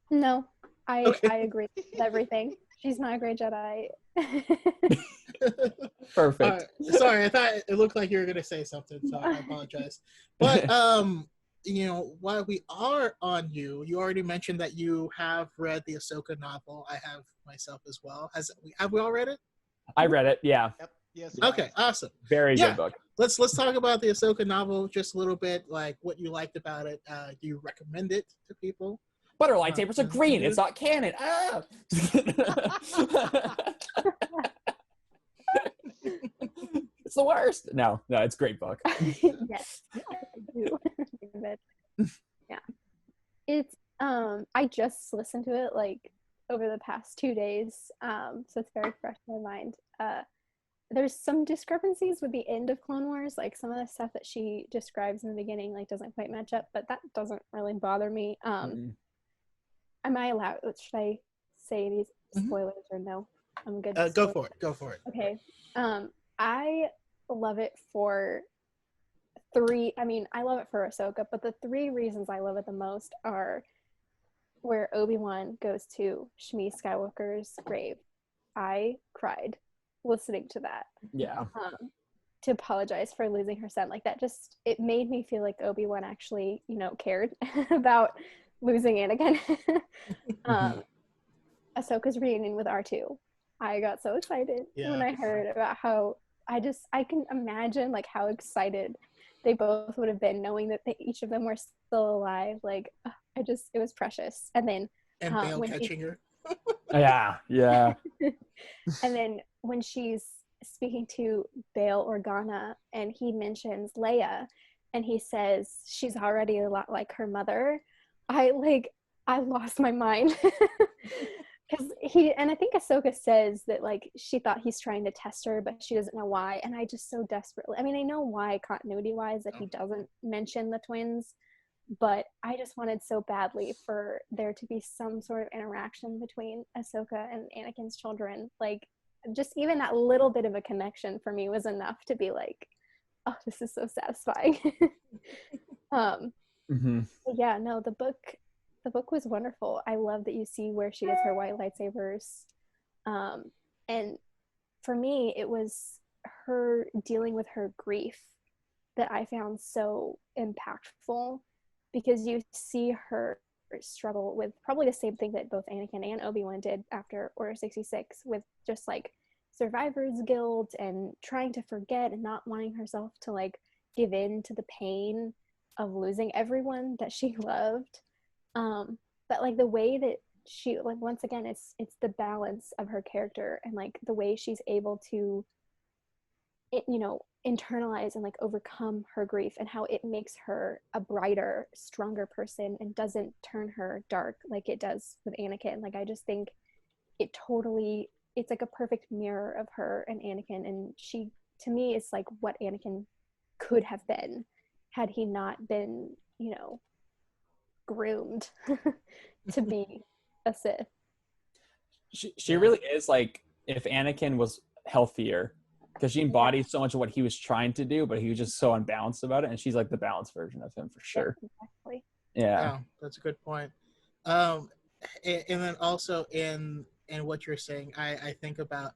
No, I Okay. agree with everything. She's not a great Jedi. Perfect. Sorry, I thought it looked like you were going to say something, so I apologize. But while we are on you already mentioned that you have read the Ahsoka novel. I have myself as well. Have we all read it? I read it. Yeah. Yep. Yes. Okay. Awesome. Very good book. Let's talk about the Ahsoka novel just a little bit. Like what you liked about it. Do you recommend it to people? But our lightsabers are green. It's not canon. Ah! It's the worst. No, it's a great book. Yes, I do. Yeah, it's I just listened to it like over the past 2 days, so it's very fresh in my mind. There's some discrepancies with the end of Clone Wars, like some of the stuff that she describes in the beginning like doesn't quite match up, but that doesn't really bother me. Am I allowed? Should I say these spoilers or no? I'm good. Go for it. Okay. I love it for three. I mean, I love it for Ahsoka, but the 3 reasons I love it the most are where Obi-Wan goes to Shmi Skywalker's grave. I cried listening to that. Yeah. To apologize for losing her son. Like that just, it made me feel like Obi-Wan actually, cared about losing Anakin. Ahsoka's reunion with R2. I got so excited when I heard about how I can imagine like how excited they both would have been knowing that each of them were still alive. Like it was precious. And then Bail catching her. Yeah. And then when she's speaking to Bail Organa and he mentions Leia and he says she's already a lot like her mother, I lost my mind. Because I think Ahsoka says that like she thought he's trying to test her, but she doesn't know why. And I just so desperately, I mean, I know why continuity wise that he doesn't mention the twins, but I just wanted so badly for there to be some sort of interaction between Ahsoka and Anakin's children. Like just even that little bit of a connection for me was enough to be like, oh, this is so satisfying. Yeah, no, the book was wonderful. I love that you see where she gets her white lightsabers. And for me, it was her dealing with her grief that I found so impactful, because you see her struggle with probably the same thing that both Anakin and Obi-Wan did after Order 66, with just like survivor's guilt and trying to forget and not wanting herself to like give in to the pain of losing everyone that she loved. But like the way that she, like, once again, it's the balance of her character and like the way she's able to internalize and like overcome her grief, and how it makes her a brighter, stronger person and doesn't turn her dark like it does with Anakin. Like I just think it's like a perfect mirror of her and Anakin, and she, to me, is like what Anakin could have been had he not been groomed to be a Sith. She really is like, if Anakin was healthier, because she embodies so much of what he was trying to do, but he was just so unbalanced about it, and she's like the balanced version of him for sure. Yeah, exactly. Yeah, that's a good point. And then also in what you're saying, I think about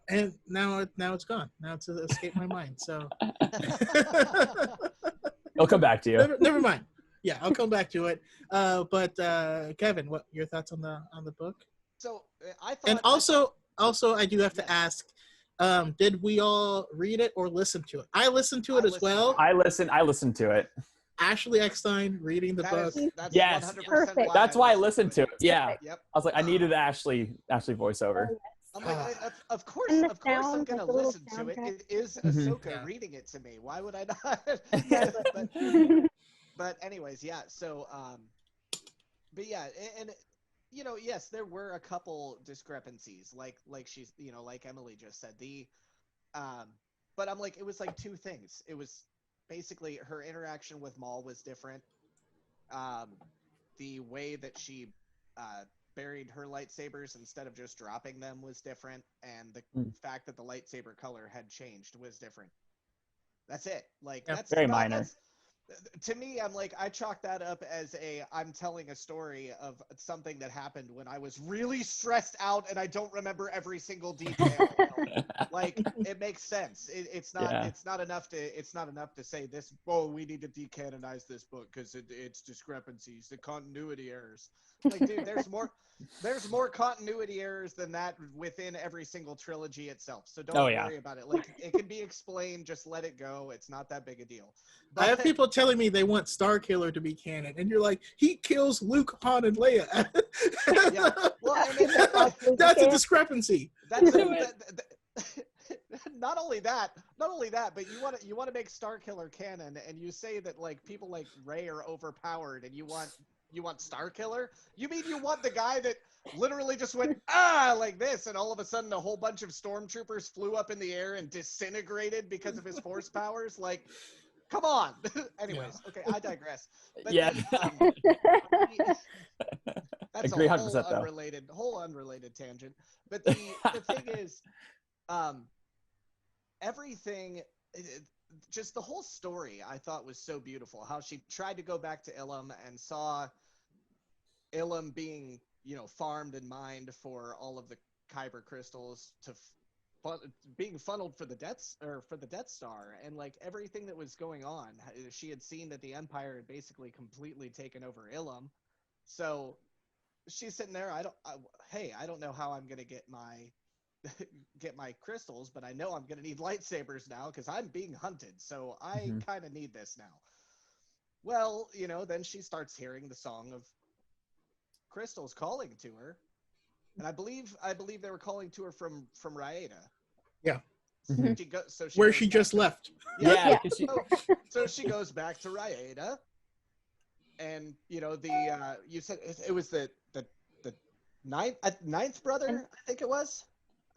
and now it's gone. Now it's escaped my mind. So I'll come back to you. Never mind. Yeah, I'll come back to it. But Kevin, what your thoughts on the book? So I thought, and also I do have to ask, did we all read it or listen to it? I listened to it as well. I listened to it. Ashley Eckstein reading the book. That's Yes. 100% Perfect. That's why I listened to it. Yeah. Perfect. Yep. I was like, I needed Ashley voiceover. Oh, I'm like, of course, And the of course, I'm sound, gonna like the little listen to it. soundtrack. It is Mhm. Ahsoka Yeah. reading it to me. Why would I not? yes. But anyways, yeah. So, but yeah, and yes, there were a couple discrepancies, like she's, like Emily just said. But I'm like, it was like two things. It was basically her interaction with Maul was different. The way that she buried her lightsabers instead of just dropping them was different, and the fact that the lightsaber color had changed was different. That's it. Like, Yeah. that's Very not, minor. to me, I'm like, I chalk that up as I'm telling a story of something that happened when I was really stressed out and I don't remember every single detail. Like, it makes sense. It's not Yeah. it's not enough to say this. Oh, we need to decanonize this book because it's discrepancies, the continuity errors. Like, dude, there's more continuity errors than that within every single trilogy itself. So don't worry about it. Like, it can be explained. Just let it go. It's not that big a deal. I have people telling me they want Starkiller to be canon, and you're like, he kills Luke, Han, and Leia. Yeah. Well, and That's a discrepancy. Not only that, but you want to make Starkiller canon, and you say that like people like Rey are overpowered, and you want Starkiller? You mean you want the guy that literally just went like this, and all of a sudden a whole bunch of stormtroopers flew up in the air and disintegrated because of his force powers? Like, come on. Anyways, okay, I digress. But Yeah. that's Agree a 100% whole unrelated tangent. But the thing is, everything, just the whole story, I thought was so beautiful. How she tried to go back to Ilum and saw Ilum being, farmed and mined for all of the Kyber crystals to being funneled for the Death Star, and like everything that was going on. She had seen that the Empire had basically completely taken over Ilum, so she's sitting there. I don't know how I'm gonna get my crystals, but I know I'm gonna need lightsabers now because I'm being hunted. So I kind of need this now. Well, then she starts hearing the song of crystals calling to her. And I believe they were calling to her from Raeda. Yeah. Where she just left. Yeah. So she goes back to Raeda, and you said it was the ninth brother. I think it was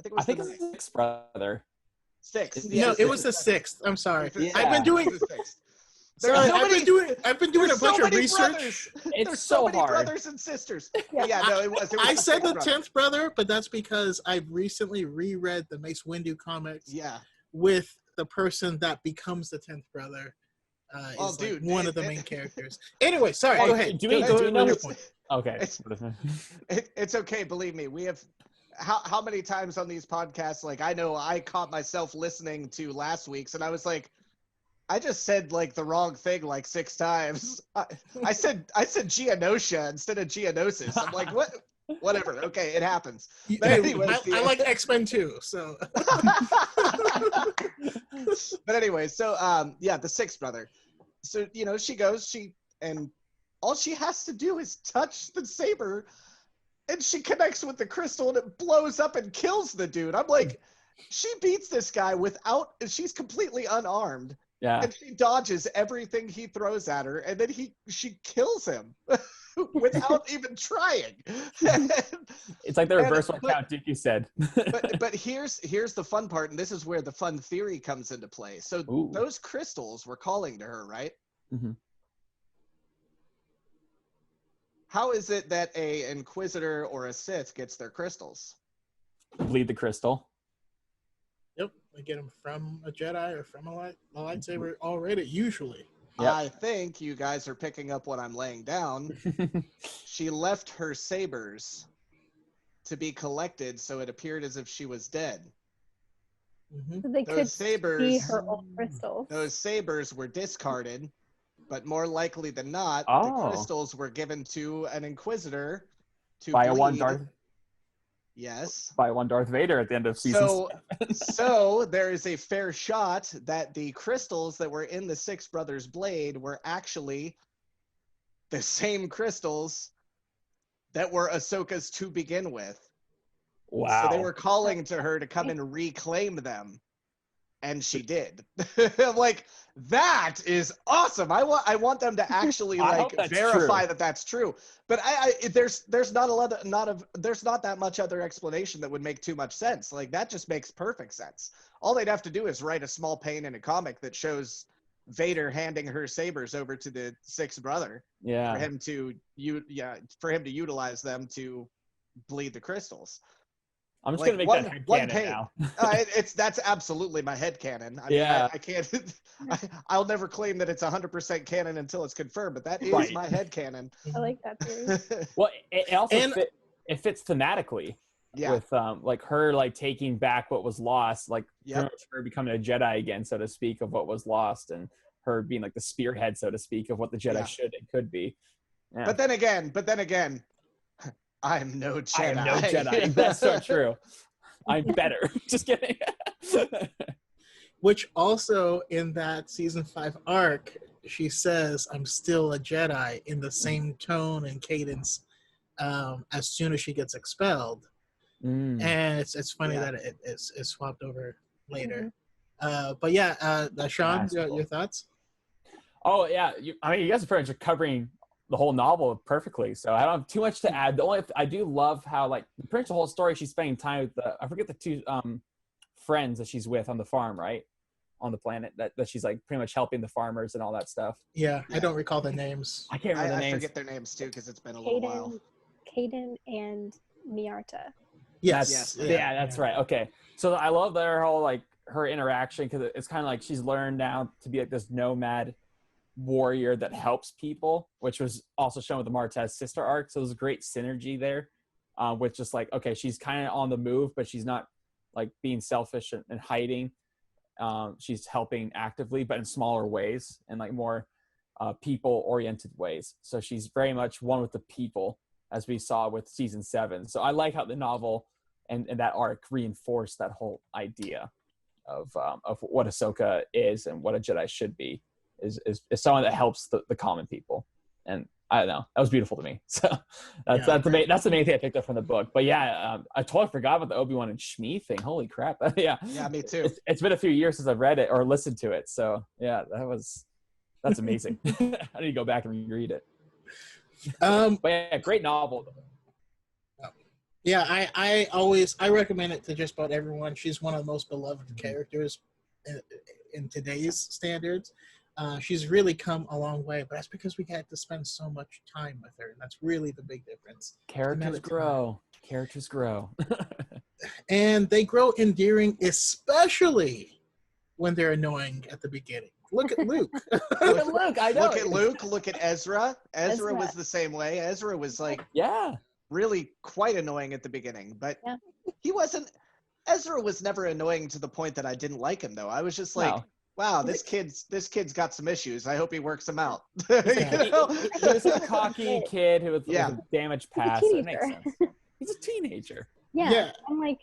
I think it's the sixth brother. Sixth. No, it was the sixth. I'm sorry. Yeah. I've been doing. Sorry, I've been doing a bunch of research. It's so many hard. brothers and sisters. Yeah, no, it was. I said the brother. 10th brother, but that's because I've recently reread the Mace Windu comics. Yeah. With the person that becomes the 10th brother, is dude, one of the main characters. Anyway, sorry. Go ahead. Do we know your point? Okay. It's okay. Believe me, we have. How many times on these podcasts? Like, I know I caught myself listening to last week's, and I was like, I just said like the wrong thing like 6 times. I said Geonosia instead of Geonosis. I'm like, what? Whatever. Okay, it happens. But anyways, I like X-Men too. So. But anyway, so the sixth brother. So she goes, and all she has to do is touch the saber, and she connects with the crystal, and it blows up and kills the dude. I'm like, she beats this guy she's completely unarmed. Yeah. And she dodges everything he throws at her, and then she kills him without even trying. It's like the reverse what Count Dooku said. but here's the fun part, and this is where the fun theory comes into play. So those crystals were calling to her, right? Mm-hmm. How is it that a Inquisitor or a Sith gets their crystals? Bleed the crystal. Yep, they get them from a Jedi or from a lightsaber already, usually. Yep. I think you guys are picking up what I'm laying down. She left her sabers to be collected, so it appeared as if she was dead. Mm-hmm. So they could see her old crystals. Those sabers were discarded, but more likely than not, the crystals were given to an Inquisitor to by bleed. a one Darth. Yes. by one Darth Vader at the end of season 7. So there is a fair shot that the crystals that were in the Six Brothers blade were actually the same crystals that were Ahsoka's to begin with. Wow. So they were calling to her to come and reclaim them. And she did. I'm like, that is awesome. I want them to actually like verify that that's true. But there's not that much other explanation that would make too much sense. Like that just makes perfect sense. All they'd have to do is write a small pane in a comic that shows Vader handing her sabers over to the Sixth Brother. Yeah. For him to utilize them to bleed the crystals. I'm just gonna make that headcanon now. That's absolutely my headcanon. I mean, I can't. I'll never claim that it's 100% canon until it's confirmed, but that is my headcanon. I like that theory. Well, it also fits thematically. Yeah. With like her like taking back what was lost, like her becoming a Jedi again, so to speak, of what was lost, and her being like the spearhead, so to speak, of what the Jedi should and could be. Yeah. But then again. I'm no Jedi. I am no Jedi. That's so true. I'm better. Just kidding. Which also in that season 5 arc, she says, "I'm still a Jedi" in the same tone and cadence as soon as she gets expelled. And it's funny that it's swapped over later. But yeah, Sean, your thoughts? Oh yeah, you guys are pretty much covering the whole novel perfectly, so I don't have too much to add. The only I do love how like pretty much the whole story she's spending time with I forget the two friends that she's with on the farm, right, on the planet that she's like pretty much helping the farmers and all that stuff. Yeah. I don't recall the names. I can't remember the names. I forget their names too because it's been a little while. Kaden and Miarta. Yes. Yeah, that's right. Okay, so I love their whole like her interaction because it's kind of like she's learned now to be like this nomad warrior that helps people, which was also shown with the Martez sister arc. So there's a great synergy there with just like, okay, she's kind of on the move, but she's not like being selfish and hiding. She's helping actively, but in smaller ways and like more people oriented ways. So she's very much one with the people, as we saw with season 7. So I like how the novel and that arc reinforced that whole idea of what Ahsoka is and what a Jedi should be. Is someone that helps the common people, and I don't know, that was beautiful to me. So that's the main thing I picked up from the book. But yeah, I totally forgot about the Obi-Wan and Shmi thing. Holy crap! Yeah, me too. It's been a few years since I've read it or listened to it. So yeah, that's amazing. I need to go back and reread it. But yeah, great novel. Yeah, I recommend it to just about everyone. She's one of the most beloved characters in today's standards. She's really come a long way, but that's because we had to spend so much time with her. And that's really the big difference. Characters grow. And they grow endearing, especially when they're annoying at the beginning. Look at Luke. Look at Luke. I know. Look at Luke. Look at Ezra. Ezra was the same way. Ezra was like, really quite annoying at the beginning, but he wasn't. Ezra was never annoying to the point that I didn't like him, though. I was just like, wow, this kid's got some issues. I hope he works them out. He was a cocky kid who was with a damaged past. That makes sense. He's a teenager. Yeah. I'm like,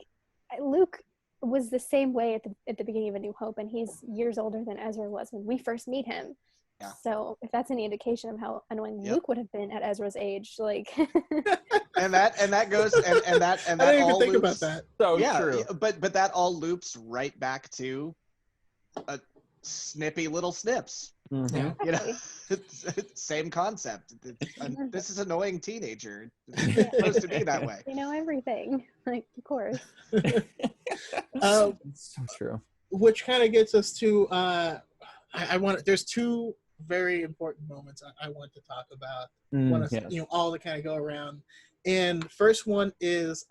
Luke was the same way at the beginning of A New Hope, and he's years older than Ezra was when we first meet him. Yeah. So if that's any indication of how annoying Luke would have been at Ezra's age, like and that goes and that I didn't all even think loops, about that. So true. But that all loops right back to a snippy little snips. Mm-hmm. You know, same concept. This is an annoying teenager. It's supposed to be that way. They know everything. Like, of course. So true. Which kind of gets us to there's two very important moments I want to talk about. All to kind of go around. And first one is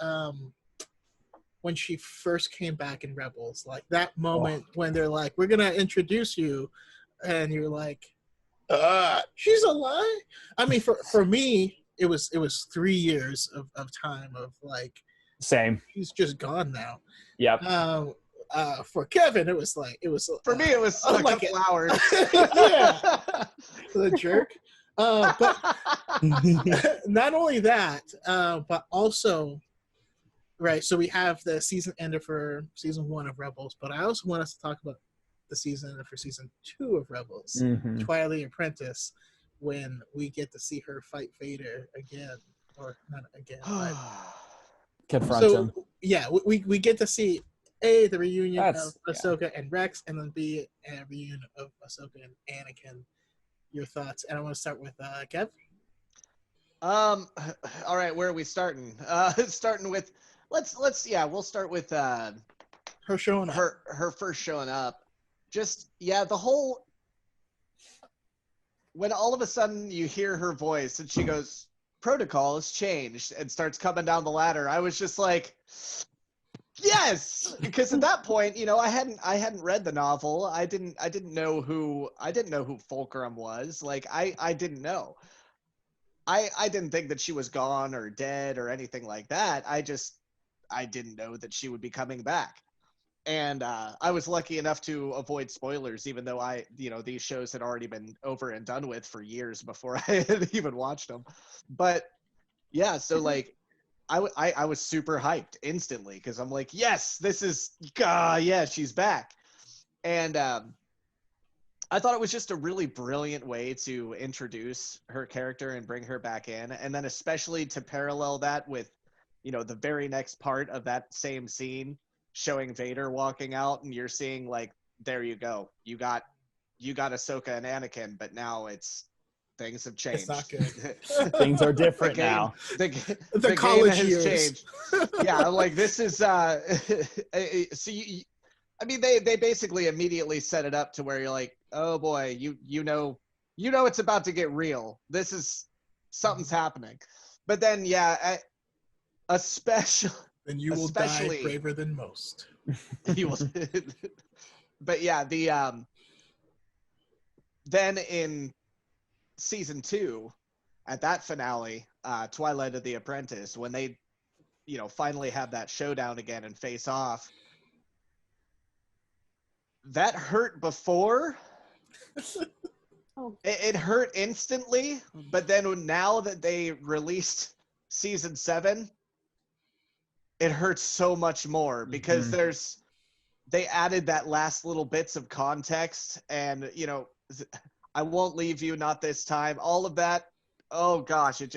when she first came back in Rebels, like that moment when they're like, "We're gonna introduce you," and you're like, "She's alive." I mean, for me, it was 3 years of time of like, same. She's just gone now. Yep. For Kevin, it was for me, it was a couple hours. Yeah, the jerk. But not only that, but also Right. So we have the season ender for season 1 of Rebels, but I also want us to talk about the season ender for season 2 of Rebels, Twilight Apprentice, when we get to see her fight Vader again, or not again, but confront him. Yeah, we get to see A, the reunion That's, of Ahsoka and Rex, and then B, a reunion of Ahsoka and Anakin. Your thoughts? And I want to start with Kev. All right, where are we starting? Starting with we'll start with her showing up. Her first showing up. Just the whole, when all of a sudden you hear her voice and she goes, "Protocol has changed," and starts coming down the ladder. I was just like, yes, because at that point, I hadn't read the novel. I didn't know who Fulcrum was. Like I didn't know. I didn't think that she was gone or dead or anything like that. I didn't know that she would be coming back. And I was lucky enough to avoid spoilers, even though these shows had already been over and done with for years before I had even watched them. But yeah, so like I was super hyped instantly because I'm like, yes, this is, yeah, she's back. And I thought it was just a really brilliant way to introduce her character and bring her back in. And then especially to parallel that with, the very next part of that same scene showing Vader walking out, and you're seeing like, there you go. You got Ahsoka and Anakin, but now things have changed. It's not good. Things are different now. The college game has years. changed. Yeah, I'm like, this is so they basically immediately set it up to where you're like, oh boy, you know it's about to get real. This is, something's happening. But then then you will die braver than most. He will. But yeah, then in season 2, at that finale, Twilight of the Apprentice, when they finally have that showdown again and face off, that hurt before. It hurt instantly, but then now that they released season 7, it hurts so much more because they added that last little bits of context, and I won't leave you, not this time, all of that. Oh gosh, it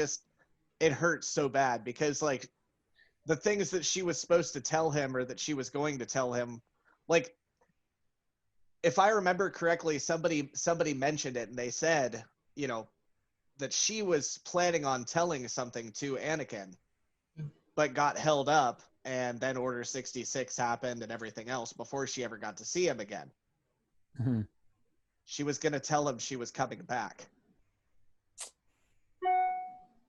hurts so bad because like the things that she was supposed to tell him, or that she was going to tell him, like, if I remember correctly, somebody mentioned it, and they said, that she was planning on telling something to Anakin, but got held up, and then Order 66 happened and everything else before she ever got to see him again. Mm-hmm. She was going to tell him she was coming back.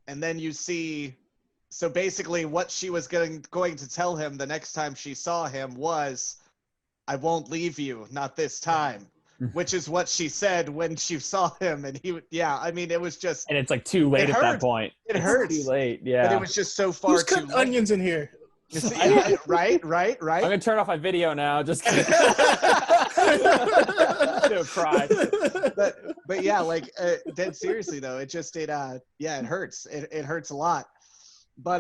And then you see, so basically what she was going to tell him the next time she saw him was, "I won't leave you, not this time," which is what she said when she saw him. And it was just... And it's like too late at that point. It hurts. Too late, yeah. But it was just so far too late. Onions in here. Yeah, right. I'm going to turn off my video now. Just kidding. Don't cry. But yeah, like, dead seriously though, it hurts. It hurts a lot. But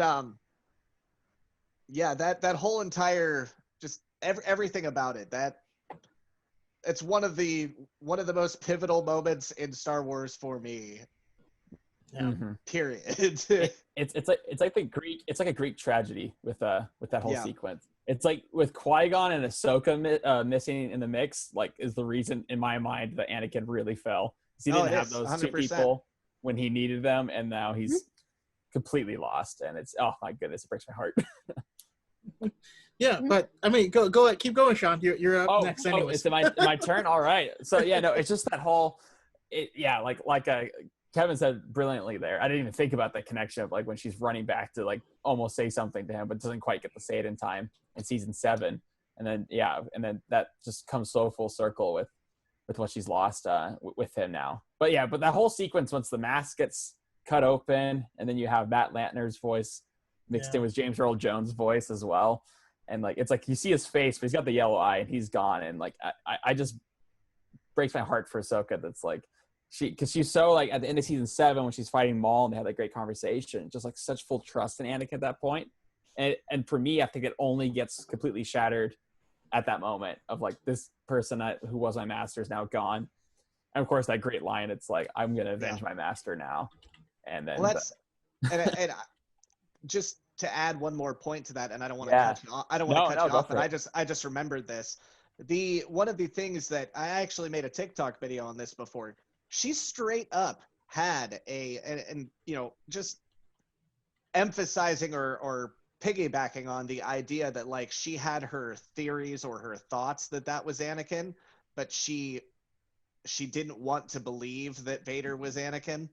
that whole entire, just everything about it, it's one of the most pivotal moments in Star Wars for me. Yeah. Period. It's like a Greek tragedy with that whole sequence. It's like with Qui-Gon and Ahsoka missing in the mix, like, is the reason in my mind that Anakin really fell. He didn't have those 100%. Two people when he needed them, and now he's completely lost. And it's, oh my goodness, it breaks my heart. Yeah, but I mean, go ahead, keep going, Sean. You're up next anyway. It's my turn. All right. So no, it's just that whole, Kevin said brilliantly there. I didn't even think about the connection of like when she's running back to like almost say something to him, but doesn't quite get to say it in time in season 7. And then that just comes so full circle with what she's lost with him now. But that whole sequence, once the mask gets cut open, and then you have Matt Lantner's voice mixed in with James Earl Jones' voice as well. And like, it's like you see his face, but he's got the yellow eye and he's gone. And like, I just breaks my heart for Ahsoka. That's like, because she's so like at the end of season 7 when she's fighting Maul and they had that great conversation, just like such full trust in Anakin at that point. And for me, I think it only gets completely shattered at that moment of like, this person who was my master is now gone. And of course, that great line, it's like, I'm going to avenge my master now. And then and just to add one more point to that, and I don't want to cut you off. I don't want to cut you off, but I just remembered this. One of the things that I actually made a TikTok video on this before. She straight up had and you know, just emphasizing or piggybacking on the idea that like she had her theories or her thoughts that was Anakin, but she didn't want to believe that Vader was Anakin.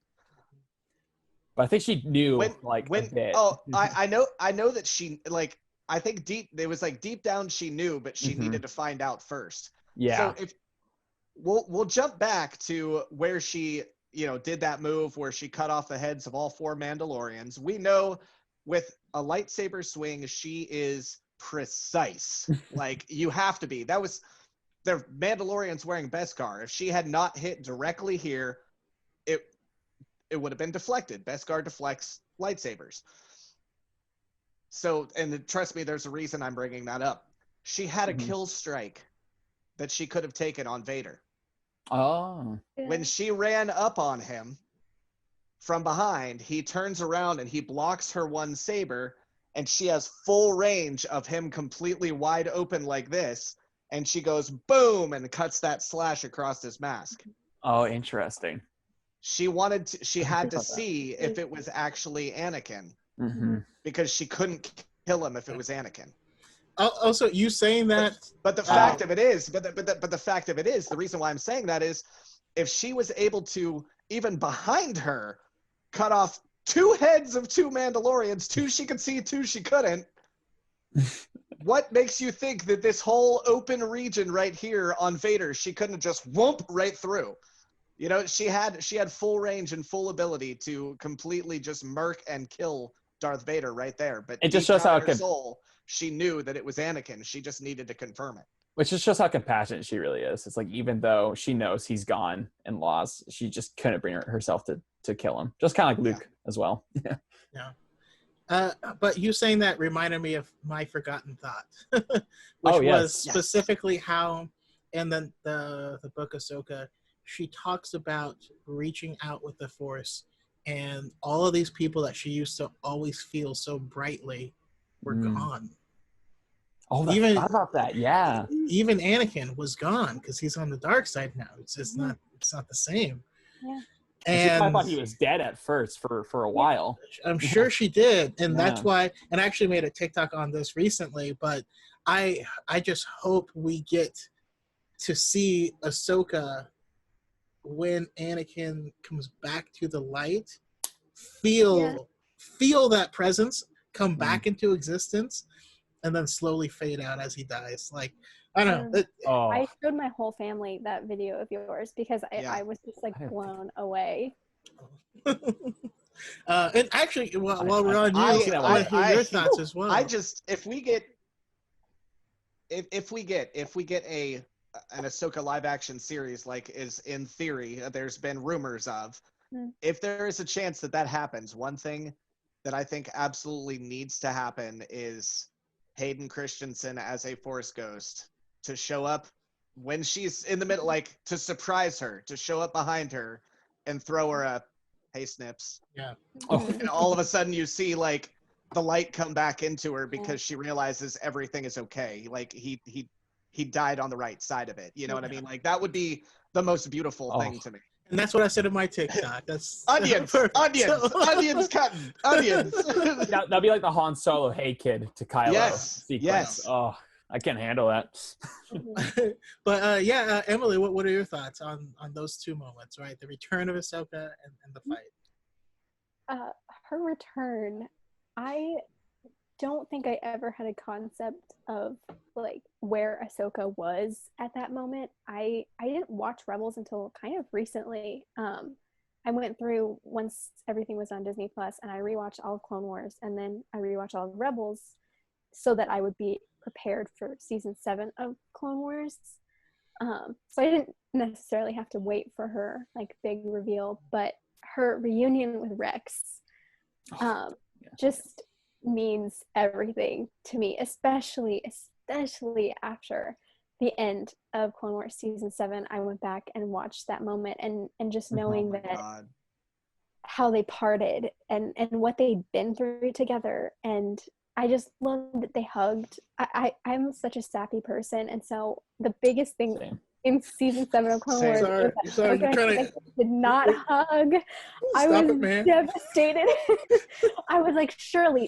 But I think she knew a bit. Oh, I know that she, like, I think deep down she knew, but she needed to find out first. Yeah. So if we'll jump back to where she, you know, did that move where she cut off the heads of all 4 Mandalorians. We know with a lightsaber swing, she is precise. Like, you have to be. That was the Mandalorians wearing Beskar. If she had not hit directly here, it would have been deflected. Beskar deflects lightsabers. So, and trust me, there's a reason I'm bringing that up. She had a kill strike that she could have taken on Vader. Oh. When she ran up on him from behind, he turns around and he blocks her one saber, and she has full range of him completely wide open like this, and she goes boom and cuts that slash across his mask. Oh, interesting. She had to see if it was actually Anakin, because she couldn't kill him if it was Anakin. Also, you saying that, but the fact of it is, the fact of it is, the reason why I'm saying that is, if she was able to, even behind her, cut off 2 heads of 2 Mandalorians, 2 she could see, 2 she couldn't. What makes you think that this whole open region right here on Vader, she couldn't just whoomp right through? You know, she had full range and full ability to completely just murk and kill Darth Vader right there. But it just shows how her soul, she knew that it was Anakin. She just needed to confirm it. Which just shows how compassionate she really is. It's like, even though she knows he's gone and lost, she just couldn't bring herself to kill him. Just kind of like Luke as well. Yeah. But you saying that reminded me of my forgotten thought, which was specifically how, and then the book Ahsoka, she talks about reaching out with the Force, and all of these people that she used to always feel so brightly were gone. Oh, I forgot about that. Yeah. Even Anakin was gone because he's on the dark side now. It's not the same. Yeah. And I thought he was dead at first for a while. I'm sure she did, and that's why. And I actually made a TikTok on this recently. But I just hope we get to see Ahsoka, when Anakin comes back to the light, feel that presence come back into existence, and then slowly fade out as he dies. Like, I don't know. I showed my whole family that video of yours because I was just like blown away. And actually, while we're on you, I want to hear your thoughts as well. I just, if we get an Ahsoka live action series, like is in theory, there's been rumors of, if there is a chance that happens, one thing that I think absolutely needs to happen is Hayden Christensen as a Force ghost to show up when she's in the middle, like to surprise her, to show up behind her and throw her a, hey Snips. Yeah. And all of a sudden you see like the light come back into her because she realizes everything is okay. Like he died on the right side of it. You know what I mean? Like that would be the most beautiful thing to me. And that's what I said in my TikTok. That's onions cutting, onions. That'd be like the Han Solo "Hey Kid" to Kylo sequence. Yes. Oh, I can't handle that. But Emily, what are your thoughts on those 2 moments? Right, the return of Ahsoka and the fight. Her return, I don't think I ever had a concept of like where Ahsoka was at that moment. I didn't watch Rebels until kind of recently. I went through once everything was on Disney Plus, and I rewatched all of Clone Wars, and then I rewatched all of Rebels so that I would be prepared for season 7 of Clone Wars. So I didn't necessarily have to wait for her like big reveal, but her reunion with Rex, just means everything to me, especially after the end of Clone Wars season 7. I went back and watched that moment, and just knowing that God. how they parted and what they'd been through together, and I just love that they hugged. I'm such a sappy person, and so the biggest thing Same. in season 7 of Clone Wars Sorry, is sorry, you're trying to did not hug. I Stop was it, man. devastated. I was like, surely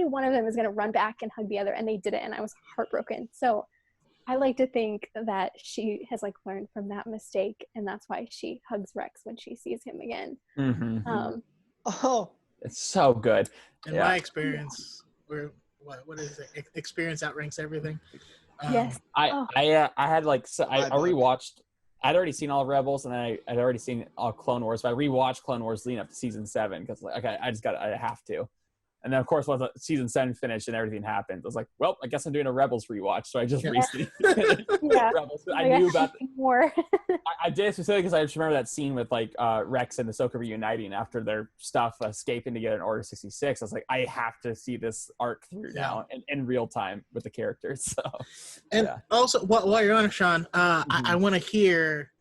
one of them is gonna run back and hug the other, and they did it, and I was heartbroken. So I like to think that she has like learned from that mistake, and that's why she hugs Rex when she sees him again. Oh, It's so good. In my experience, what is it? Experience outranks everything. Yes. I had like, so I My book. rewatched. I'd already seen all Rebels, and I'd already seen all Clone Wars, but I rewatched Clone Wars leading up to season 7 because like, okay, I have to. And then of course once season 7 finished and everything happened, I was like, well, I guess I'm doing a Rebels rewatch. So I just recently Yeah. Rebels. I knew about more. I did specifically because I just remember that scene with like Rex and Ahsoka reuniting after their stuff escaping to get an Order 66. I was like, I have to see this arc through now in real time with the characters. So, and also, while you're on it, Sean, I want to hear.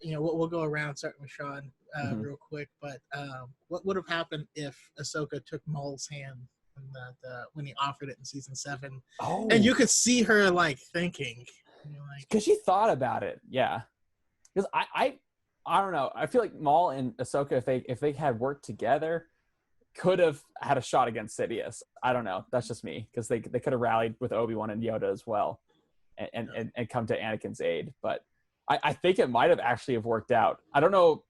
We'll go around starting with Sean real quick. But what would have happened if Ahsoka took Maul's hand when he offered it in season 7? Oh, And you could see her like thinking, because she thought about it, yeah. Because I don't know. I feel like Maul and Ahsoka, if they had worked together, could have had a shot against Sidious. I don't know. That's just me, because they could have rallied with Obi-Wan and Yoda as well, and come to Anakin's aid. But I think it might have actually have worked out. I don't know.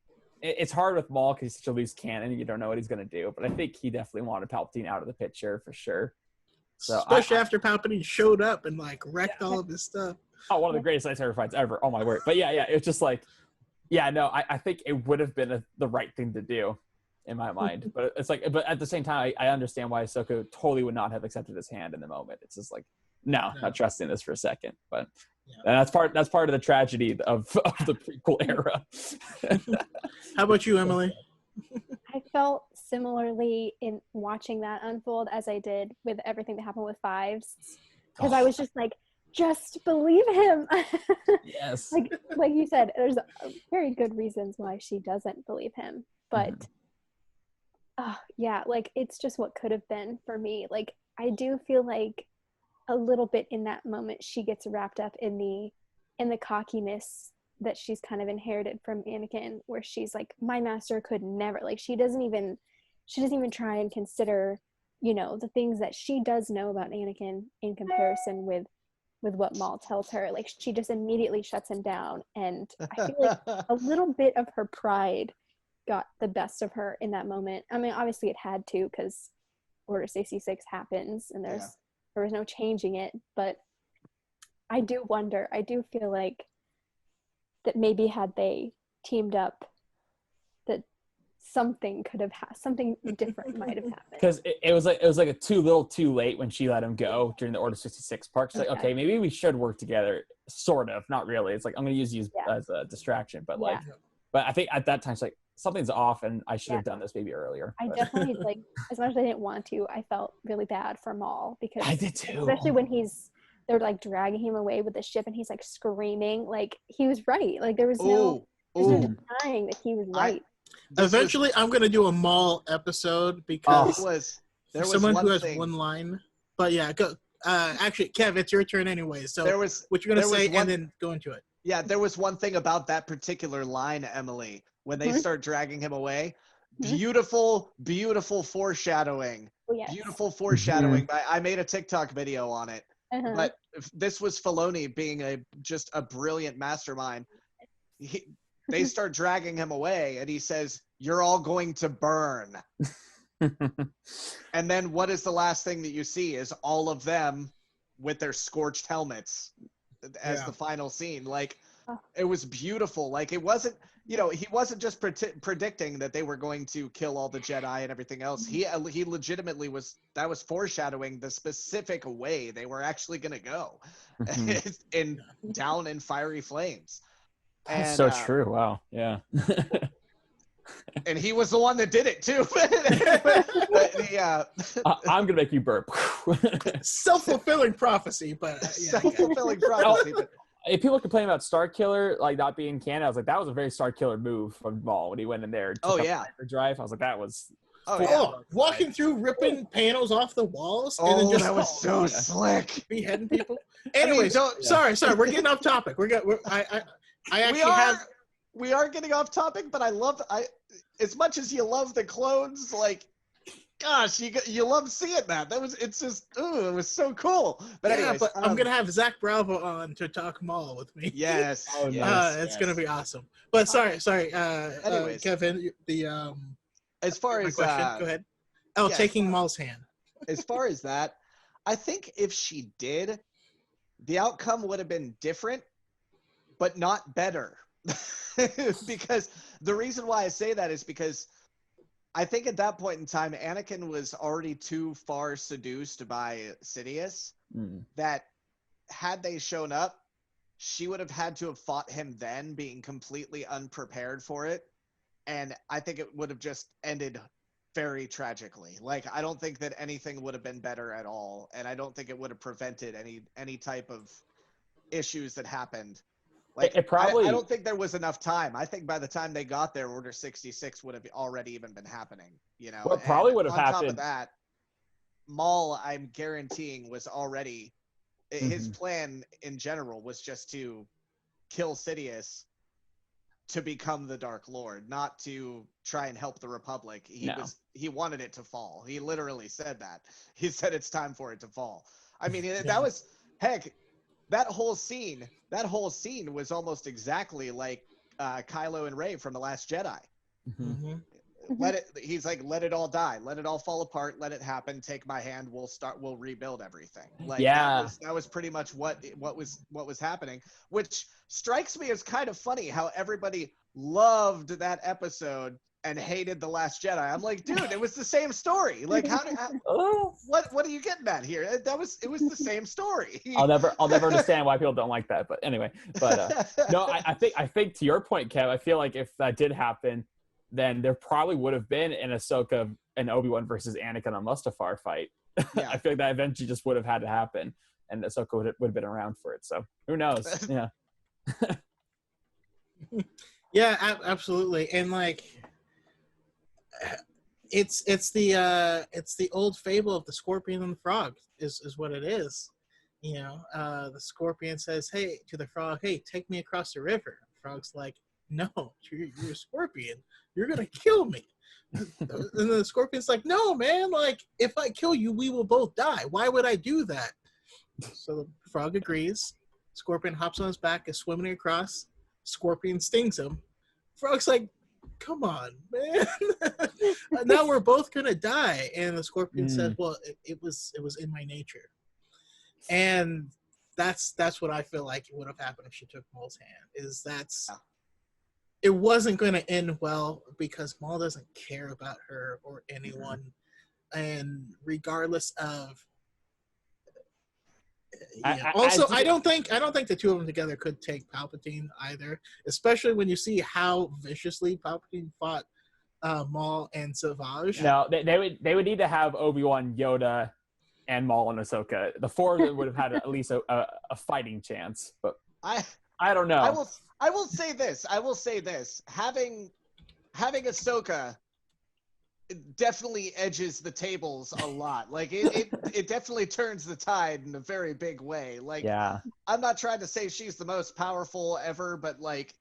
It's hard with Maul because he's such a loose cannon. You don't know what he's going to do. But I think he definitely wanted Palpatine out of the picture for sure. So especially after Palpatine showed up and like wrecked all of his stuff. Oh, one of the greatest lightsaber fights ever. Oh my word. But yeah, it's just like, I think it would have been the right thing to do in my mind. But it's like, but at the same time, I understand why Ahsoka totally would not have accepted his hand in the moment. It's just like, no, not trusting this for a second. But and that's part of the tragedy of the prequel era. How about you, Emily? I felt similarly in watching that unfold as I did with everything that happened with Fives, because I was just like, just believe him. Yes. like you said, there's very good reasons why she doesn't believe him, but like it's just what could have been for me. Like I do feel like a little bit in that moment she gets wrapped up in the cockiness that she's kind of inherited from Anakin, where she's like, my master could never, like she doesn't even try and consider, the things that she does know about Anakin in comparison with what Maul tells her. Like she just immediately shuts him down, and I feel like a little bit of her pride got the best of her in that moment. I mean, obviously it had to, because Order 66 happens and there was no changing it, but I do feel like that maybe had they teamed up, that something could have something different might have happened. Because it was like a too late when she let him go during the Order 66 part. She's like, okay, maybe we should work together, sort of, not really. It's like, I'm going to use you as a distraction, but but I think at that time, it's like, something's off and I should have done this maybe earlier. I definitely, like, as much as I didn't want to, I felt really bad for Maul, because I did too. Especially when they're like dragging him away with the ship and he's like screaming, like he was right. Like there was no denying that he was right. Eventually, I'm going to do a Maul episode, because there was someone one who has thing. one line. But yeah, go. Actually, Kev, it's your turn anyway. So what you're going to say and then go into it. Yeah, there was one thing about that particular line, Emily, when they start dragging him away. Beautiful foreshadowing. Oh, yes. Beautiful foreshadowing. I made a TikTok video on it. But this was Filoni being just a brilliant mastermind. They start dragging him away, and he says, "You're all going to burn." And then what is the last thing that you see is all of them with their scorched helmets as the final scene. Like, it was beautiful. Like, it wasn't, he wasn't just predicting that they were going to kill all the Jedi and everything else. He legitimately was foreshadowing the specific way they were actually going to go down in fiery flames. That's so true. Wow. Yeah. And he was the one that did it too. I'm gonna make you burp. Self-fulfilling prophecy, but Self-fulfilling prophecy. But if people complain about Starkiller like not being canon, I was like, that was a very Starkiller move from Maul when he went in there. And took up the drive. I was like, that was. Walking through, ripping panels off the walls, and then just that was so slick. Beheading people. Anyways, sorry, we're getting off topic. We are getting off topic, but as much as you love the clones, like, gosh, you love seeing that. It was so cool. But anyways, but I'm gonna have Zach Bravo on to talk Maul with me. Yes. It's gonna be awesome. But sorry, anyways, Kevin, as far as go ahead. Taking Maul's hand. As far as that, I think if she did, the outcome would have been different, but not better. Because the reason why I say that is because I think at that point in time, Anakin was already too far seduced by Sidious that had they shown up, she would have had to have fought him then, being completely unprepared for it. And I think it would have just ended very tragically. Like, I don't think that anything would have been better at all. And I don't think it would have prevented any type of issues that happened. Like, it probably, I don't think there was enough time. I think by the time they got there, Order 66 would have already even been happening, you know? What probably would have happened. On top of that, Maul, I'm guaranteeing, was already, his plan in general was just to kill Sidious to become the Dark Lord, not to try and help the Republic. He wanted it to fall. He literally said that. He said it's time for it to fall. I mean, that was, heck, that whole scene was almost exactly like Kylo and Rey from The Last Jedi. He's like, let it all die, let it all fall apart, let it happen, take my hand, we'll rebuild everything. Like, that was pretty much what was happening, which strikes me as kind of funny how everybody loved that episode and hated The Last Jedi. I'm like, dude, it was the same story. Like, what are you getting at here? It was the same story. I'll never understand why people don't like that. But anyway, no, I think to your point, Kev, I feel like if that did happen, then there probably would have been an Ahsoka and Obi-Wan versus Anakin on Mustafar fight. Yeah. I feel like that eventually just would have had to happen, and Ahsoka would have been around for it. So who knows? Yeah. Yeah, absolutely. And like, it's the old fable of the scorpion and the frog is what it is. You know, the scorpion says, "Hey," to the frog, "Hey, take me across the river." The frog's like, "No, you're a scorpion. You're gonna kill me." And the scorpion's like, "No, man. Like, if I kill you, we will both die. Why would I do that?" So the frog agrees. Scorpion hops on his back, is swimming across. Scorpion stings him. Frog's like, "Come on, man. Now we're both gonna die." And the scorpion says, "Well, it was in my nature." And that's what I feel like it would have happened if she took Maul's hand. It wasn't going to end well because Maul doesn't care about her or anyone, and regardless of. I don't think the two of them together could take Palpatine either, especially when you see how viciously Palpatine fought Maul and Savage. No, they would need to have Obi-Wan, Yoda, and Maul and Ahsoka. The four of them would have had at least a fighting chance, but I don't know. I will say this. Having Ahsoka definitely edges the tables a lot. Like, it definitely turns the tide in a very big way. Like, yeah. I'm not trying to say she's the most powerful ever, but like,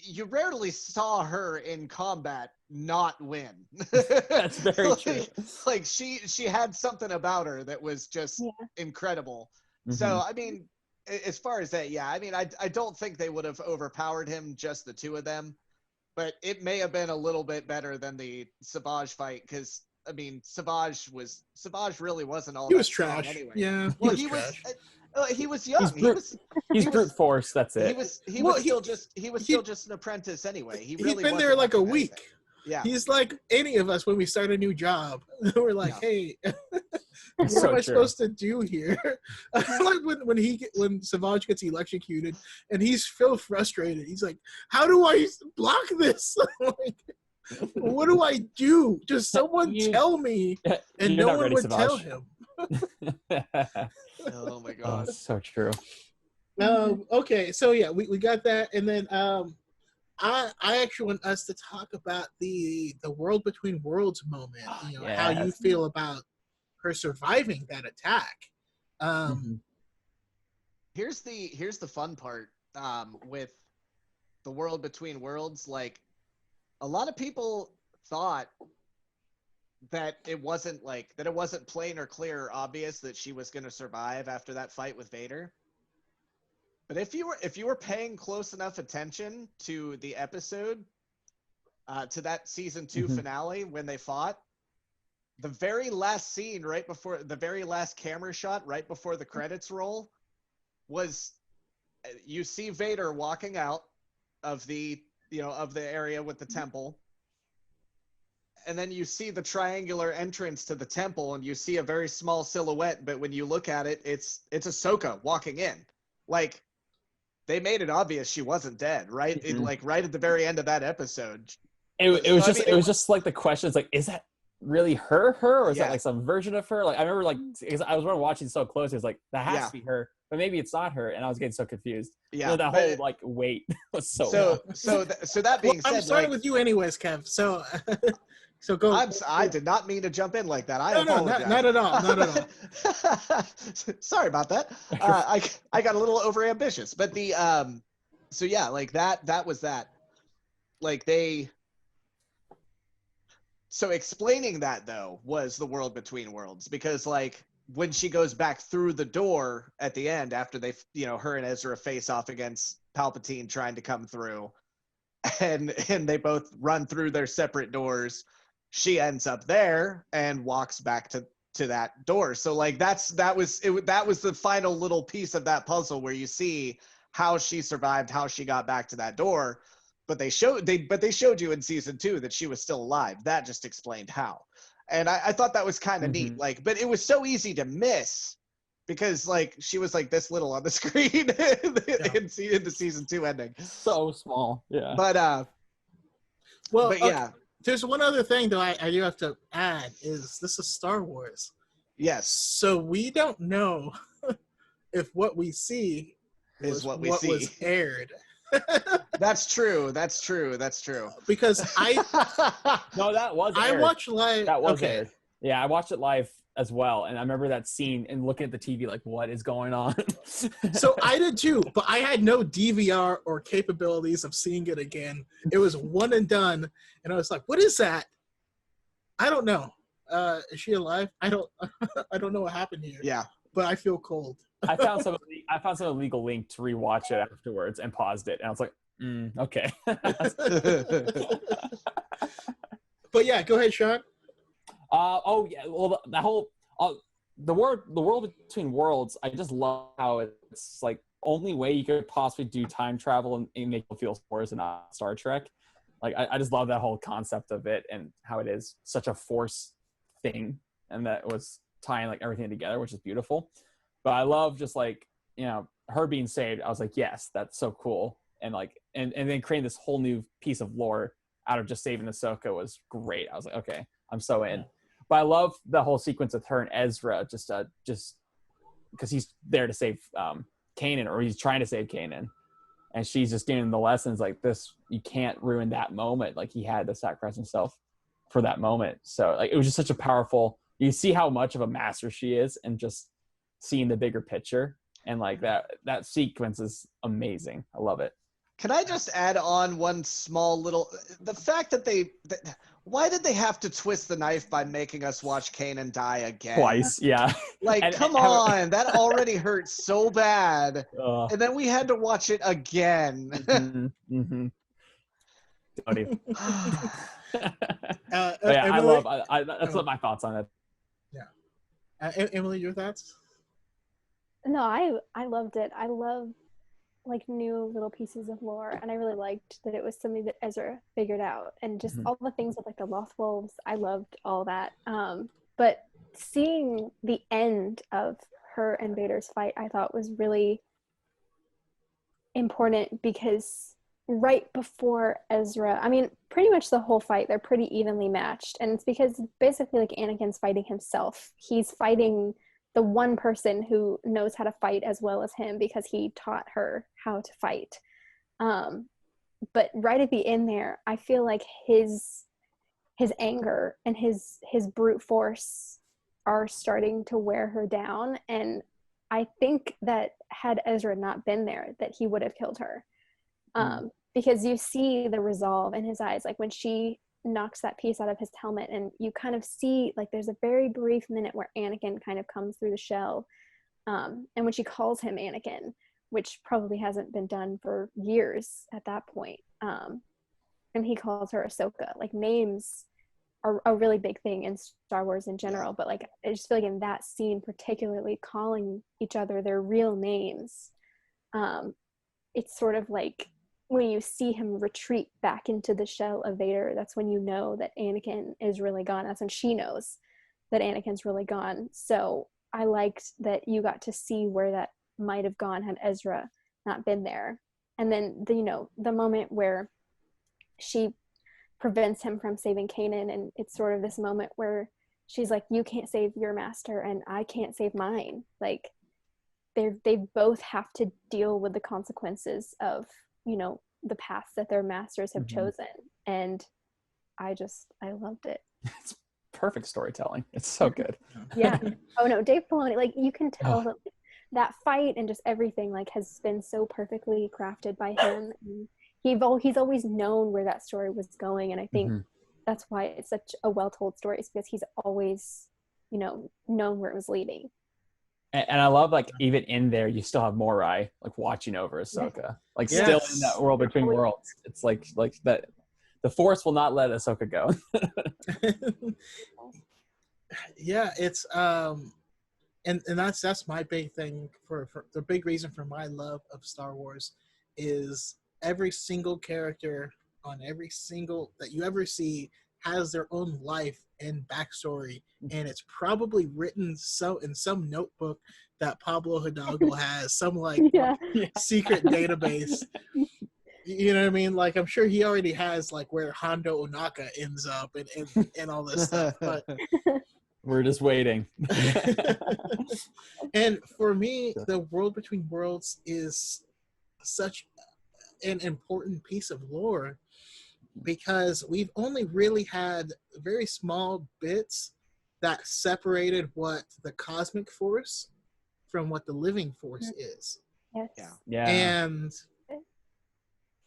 you rarely saw her in combat not win. That's very true. Like, she had something about her that was just incredible. So, I mean, as far as that, I mean, I don't think they would have overpowered him, just the two of them, but it may have been a little bit better than the Savage fight, because I mean, Savage really wasn't all. He was strong trash. Anyway. Yeah. Well, he was young. He's brute force. That's it. He was still just an apprentice anyway. He's been there like a week. Anything. Yeah. He's like any of us when we start a new job. We're like, "Hey, what am I supposed to do here?" Like when Savage gets electrocuted and he's so frustrated. He's like, "How do I block this?" Like, What do I do? Just someone tell me. And no one would tell him. Oh my god. So true. Okay, so yeah, we got that, and then I actually want us to talk about the world between worlds moment. You know, how you feel about her surviving that attack. Here's the fun part with the world between worlds. Like, a lot of people thought that it wasn't plain or clear or obvious that she was going to survive after that fight with Vader. But if you were paying close enough attention to the episode, to that season 2 finale when they fought, the very last scene right before the very last camera shot right before the credits roll was, you see Vader walking out of the area with the temple. And then you see the triangular entrance to the temple, and you see a very small silhouette. But when you look at it, it's Ahsoka walking in. Like, they made it obvious she wasn't dead, right? Right at the very end of that episode. It was just like the question is like, is that really her, or is that like some version of her? Like, I remember because I was watching so close, it was like, that has to be her, but maybe it's not her, and I was getting so confused. Yeah, that whole like wait was so that being said, I'm starting with you anyways, Kev. So. So go. I did not mean to jump in like that. I apologize. No, not at all. Not at all. Sorry about that. I got a little overambitious, but so yeah, like that was that. Like so explaining that though was the world between worlds, because like when she goes back through the door at the end after they, her and Ezra face off against Palpatine trying to come through, and they both run through their separate doors. She ends up there and walks back to that door. So like that was the final little piece of that puzzle where you see how she survived, how she got back to that door. But they showed you in season 2 that she was still alive. That just explained how. And I thought that was kind of neat. Like, but it was so easy to miss because like she was like this little on the screen in the season 2 ending. So small. Yeah. But yeah. There's one other thing though I do have to add is this is Star Wars. Yes. So we don't know if what we see is what was aired. That's true. Because No, that was aired. I watched live. That was aired. Yeah, I watched it live as well, and I remember that scene and looking at the TV like, what is going on? So I did too, but I had no DVR or capabilities of seeing it again. It was one and done, and I was like, what is that? I don't know. Is she alive? I don't know what happened here. Yeah. But I feel cold. I found some illegal link to rewatch it afterwards and paused it, and I was like, okay. But yeah, go ahead, Sean. Oh yeah, well that whole the world between worlds, I just love how it's like only way you could possibly do time travel and make you feel Wars and not Star Trek. Like I just love that whole concept of it and how it is such a Force thing, and that was tying like everything together, which is beautiful. But I love just like, her being saved. I was like, yes, that's so cool, and like and then creating this whole new piece of lore out of just saving Ahsoka was great. I was like, okay, I'm so in. But I love the whole sequence with her and Ezra, just because he's there to save Kanan, or he's trying to save Kanan, and she's just giving him the lessons like this. You can't ruin that moment. Like he had to sacrifice himself for that moment. So like it was just such a powerful. You see how much of a master she is, and just seeing the bigger picture, and like that sequence is amazing. I love it. Can I just add on one small little, the fact that why did they have to twist the knife by making us watch Kanan die again? Twice, yeah. Like, come on, that already hurt so bad. And then we had to watch it again. That's what my thoughts on it. Yeah. Emily, your thoughts? No, I loved it. I love like new little pieces of lore, and I really liked that it was something that Ezra figured out, and just all the things with like the Lost Wolves. I loved all that. But seeing the end of her and Vader's fight, I thought was really important, because right before Ezra, I mean, pretty much the whole fight, they're pretty evenly matched. And it's because basically like Anakin's fighting himself. He's fighting the one person who knows how to fight as well as him because he taught her how to fight. But right at the end there, I feel like his anger and his brute force are starting to wear her down. And I think that had Ezra not been there, that he would have killed her. Because you see the resolve in his eyes, like when she knocks that piece out of his helmet, and you kind of see like there's a very brief minute where Anakin kind of comes through the shell, and when she calls him Anakin, which probably hasn't been done for years at that point, and he calls her Ahsoka. Like names are a really big thing in Star Wars in general, but like I just feel like in that scene particularly, calling each other their real names, it's sort of like when you see him retreat back into the shell of Vader, that's when you know that Anakin is really gone. That's when she knows that Anakin's really gone. So I liked that you got to see where that might have gone had Ezra not been there. And then the moment where she prevents him from saving Kanan, and it's sort of this moment where she's like, you can't save your master and I can't save mine. Like they both have to deal with the consequences of the paths that their masters have chosen. And I loved it. It's perfect storytelling. It's so good. Yeah. Oh no, Dave Filoni, like you can tell that fight and just everything like has been so perfectly crafted by him. And he's always known where that story was going, and I think that's why it's such a well-told story. It's because he's always known where it was leading. And I love, like, even in there, you still have Morai, like, watching over Ahsoka. Like, still in that world between worlds. It's like that. The Force will not let Ahsoka go. Yeah, it's and that's my big thing for the big reason for my love of Star Wars is every single character on every single that you ever see has their own life and backstory, and it's probably written in some notebook that Pablo Hidalgo has, some secret database. You know what I mean? Like, I'm sure he already has like where Hondo Ohnaka ends up and all this stuff, but we're just waiting. And for me, the World Between Worlds is such an important piece of lore because we've only really had very small bits that separated what the cosmic force from what the living force is. Yes. Yeah. And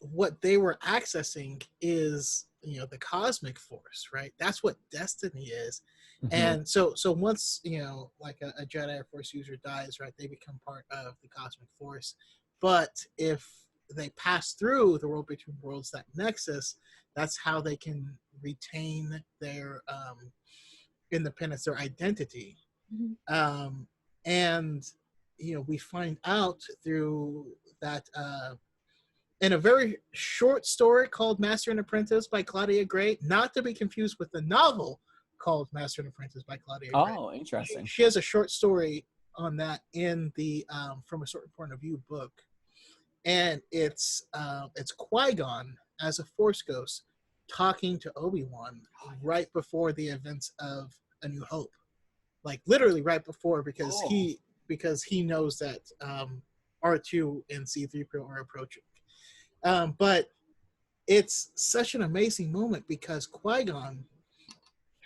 what they were accessing is, the cosmic force, right? That's what destiny is. And so once, like a Jedi or Force user dies, right, they become part of the cosmic force. But if they pass through the World Between Worlds, that nexus, that's how they can retain their independence, their identity. And we find out through that in a very short story called Master and Apprentice by Claudia Gray, not to be confused with the novel called Master and Apprentice by Claudia Gray. Oh, interesting. She has a short story on that in the From a Certain Point of View book. And it's Qui-Gon as a Force Ghost talking to Obi-Wan right before the events of A New Hope, like literally right before, because he knows that R2 and C-3PO are approaching. But it's such an amazing moment because Qui-Gon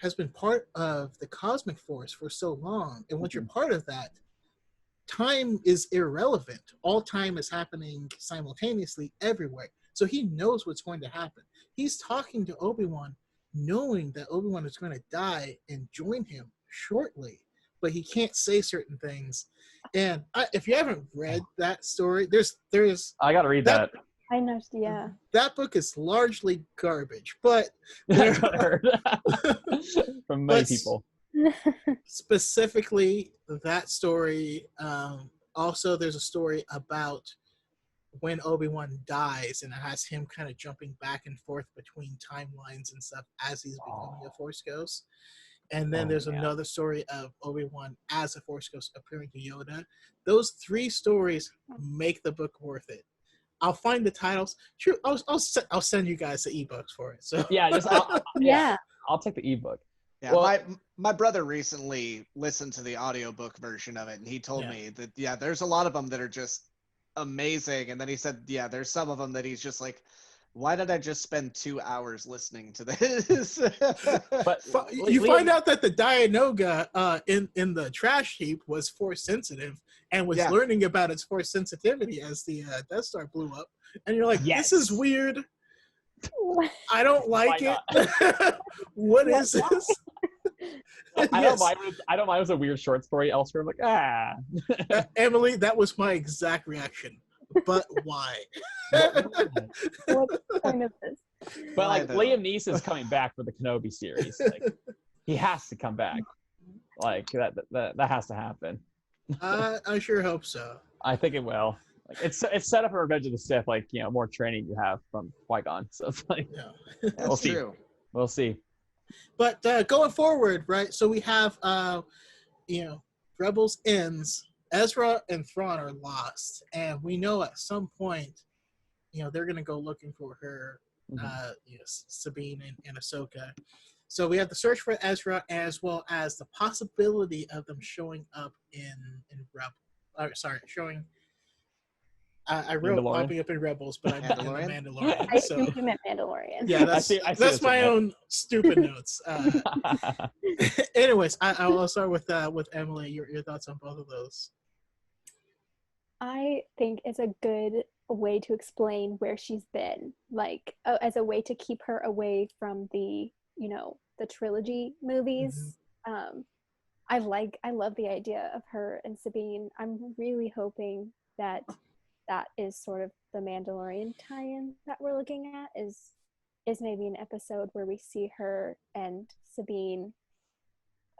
has been part of the cosmic force for so long, and once you're part of that, time is irrelevant. All time is happening simultaneously everywhere. So he knows what's going to happen. He's talking to Obi-Wan, knowing that Obi-Wan is going to die and join him shortly, but he can't say certain things. And if you haven't read that story, there's I got to read that. I know, yeah. That book is largely garbage, but That's what I heard from many people. Specifically, that story. Also, there's a story about when Obi-Wan dies, and it has him kind of jumping back and forth between timelines and stuff as he's becoming a Force Ghost. And then there's another story of Obi-Wan as a Force Ghost appearing to Yoda. Those three stories make the book worth it. I'll find the titles. Sure, I'll send you guys the ebooks for it. So Yeah, Yeah. I'll take the ebook. Yeah, Well- my brother recently listened to the audiobook version of it, and he told me that there's a lot of them that are just amazing, and then he said there's some of them that he's just like, why did I just spend 2 hours listening to this? But you find out that the Dianoga in the trash heap was force sensitive and was learning about its force sensitivity as the Death Star blew up, and you're like, this is weird. I don't like it. What is this? I don't mind. I don't mind. It was a weird short story elsewhere. I'm like, Emily, that was my exact reaction. But why? What's the point of this? But like Liam Neeson's coming back for the Kenobi series. Like, he has to come back. Like that has to happen. I sure hope so. I think it will. Like it's set up for Revenge of the Sith. Like more training you have from Qui-Gon. So it's like That's true. We'll see. But going forward, right? So we have Rebels ends. Ezra and Thrawn are lost, and we know at some point, they're gonna go looking for her, Sabine and Ahsoka. So we have the search for Ezra, as well as the possibility of them showing up in showing. I wrote popping up in Rebels, but I meant in the Mandalorian. I assumed you meant Mandalorian. Yeah, that's my own stupid notes. Anyways, I'll start with Emily. Your thoughts on both of those? I think it's a good way to explain where she's been, like as a way to keep her away from the trilogy movies. Mm-hmm. I love the idea of her and Sabine. I'm really hoping that is sort of the Mandalorian tie-in that we're looking at is maybe an episode where we see her and Sabine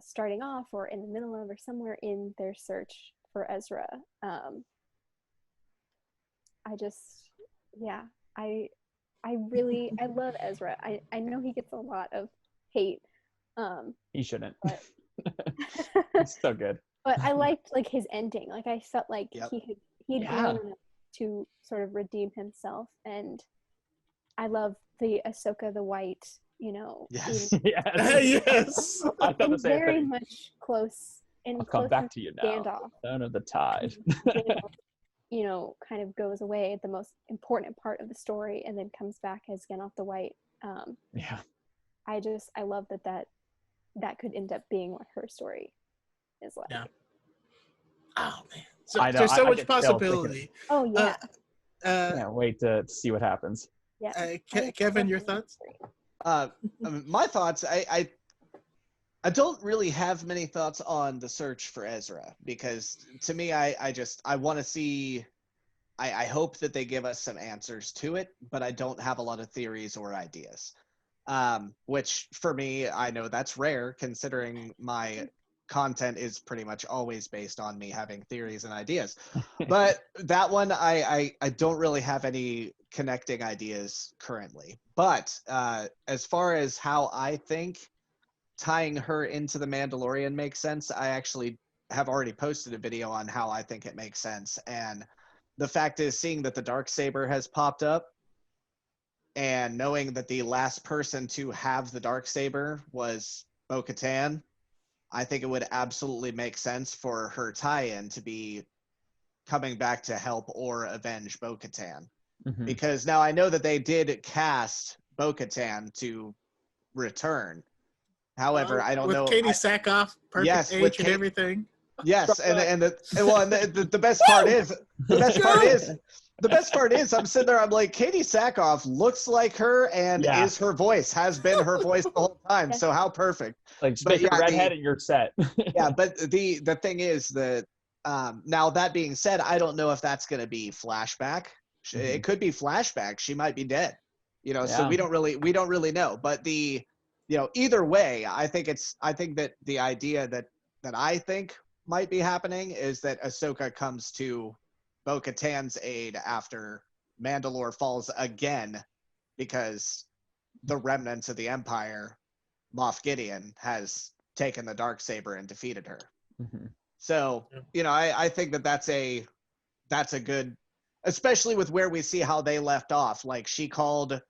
starting off or in the middle of or somewhere in their search for Ezra. I love Ezra. I know he gets a lot of hate. He shouldn't. But It's so good. But I liked his ending. Like I felt like he'd grown enough to sort of redeem himself, and I love the Ahsoka the White. Yes. Yes. I thought the same very thing. much close. I'll come back to you now. Gandalf. Son of the Tide. Kind of goes away at the most important part of the story, and then comes back as Gandalf the White. I love that could end up being what her story is like. Yeah. Oh man, there's so much possibility. Oh yeah. Can't wait to see what happens. Yeah. Kevin, your thoughts? My thoughts. I don't really have many thoughts on the search for Ezra, because to me, I want to see. I hope that they give us some answers to it, but I don't have a lot of theories or ideas. Which for me, I know that's rare, considering my content is pretty much always based on me having theories and ideas. But that one, I don't really have any connecting ideas currently. But as far as how I think tying her into the Mandalorian makes sense, I actually have already posted a video on how I think it makes sense. And the fact is, seeing that the Darksaber has popped up, and knowing that the last person to have the Darksaber was Bo-Katan, I think it would absolutely make sense for her tie-in to be coming back to help or avenge Bo-Katan. Mm-hmm. Because now I know that they did cast Bo-Katan to return. However, I don't know. With Katie Sackhoff, perfect age and everything. Yes, and the best part is the best part is I'm sitting there, I'm like, Katie Sackhoff looks like her and is her voice, has been her voice the whole time. So how perfect. Like, just make her redhead and you're set. Yeah, but the thing is that now that being said, I don't know if that's going to be flashback. It could be flashback. She might be dead. So we don't really know. But either way, I think that the idea that I think might be happening is that Ahsoka comes to Bo-Katan's aid after Mandalore falls again, because the remnants of the Empire, Moff Gideon, has taken the Darksaber and defeated her. Mm-hmm. So, I think that that's a good especially with where we see how they left off. Like she called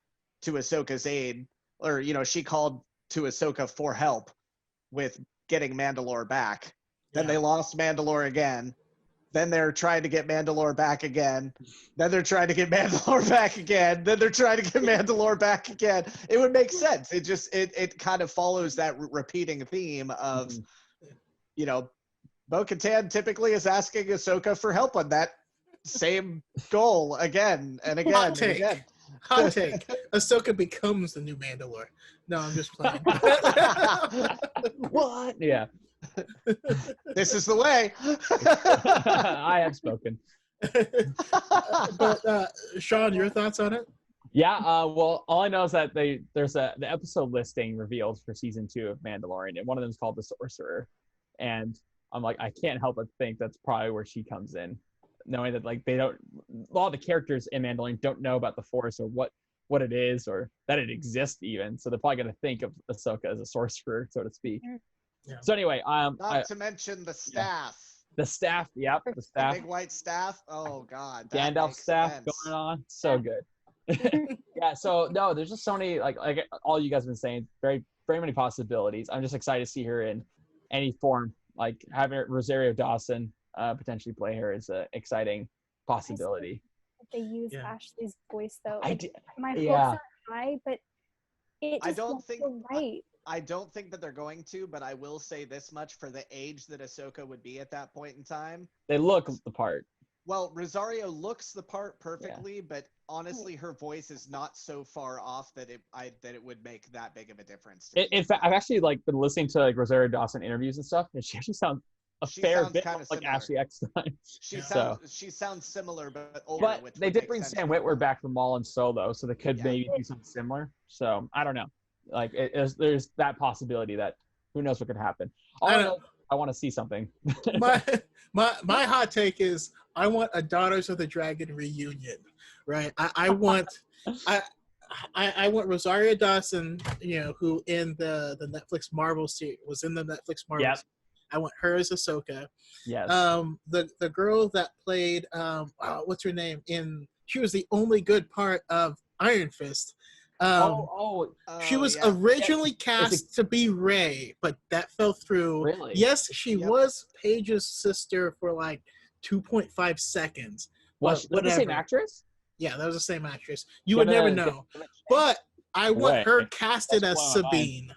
to Ahsoka's aid, or she called to Ahsoka for help with getting Mandalore back. Then they lost Mandalore again. Then they're trying to get Mandalore back again. Then they're trying to get Mandalore back again. Then they're trying to get Mandalore back again. It would make sense. It just it kind of follows that repeating theme of, Bo-Katan typically is asking Ahsoka for help on that same goal again and again and again. Hot take. Ahsoka becomes the new Mandalore. No, I'm just playing. What? Yeah. This is the way. I have spoken. But Sean, your thoughts on it? Yeah, well, all I know is that there's the episode listing revealed for season 2 of Mandalorian, and one of them is called The Sorcerer. And I'm like, I can't help but think that's probably where she comes in, knowing that like a lot of the characters in Mandalorian don't know about the Force or what it is or that it exists even. So they're probably gonna think of Ahsoka as a sorcerer, so to speak. Yeah. So anyway, not to mention the staff. The staff, yep, the staff. The big white staff. Oh God, Gandalf staff sense. Going on, so good. Yeah, so no, there's just so many like all you guys have been saying, very very many possibilities. I'm just excited to see her in any form. Like having Rosario Dawson potentially play her is an exciting possibility. They use Ashley's voice though. My hopes Yeah. are high, but it just won't feel right. I don't think that they're going to, but I will say this much: for the age that Ahsoka would be at that point in time, they look the part. Well, Rosario looks the part perfectly, but honestly, her voice is not so far off that it would make that big of a difference. In fact, I've actually like been listening to like Rosario Dawson interviews and stuff, and she actually sounds fair bit like Ashley Eckstein. She sounds similar, but older. But they did bring Sam Witwer back from Maul and Solo, so they could maybe do something similar. So I don't know. Like there's that possibility that who knows what could happen. I want to see something. my hot take is I want a Daughters of the Dragon reunion, right? I want Rosario Dawson, who in the Netflix Marvel series was in the Netflix Marvel. Yep. I want her as Ahsoka. Yes. The girl that played what's her name she was the only good part of Iron Fist. She was originally cast to be Rey, but that fell through. Really? Yes, she was Paige's sister for like 2.5 seconds. Was that the same actress? Yeah, that was the same actress. You would never know. But I want her casted as Sabine.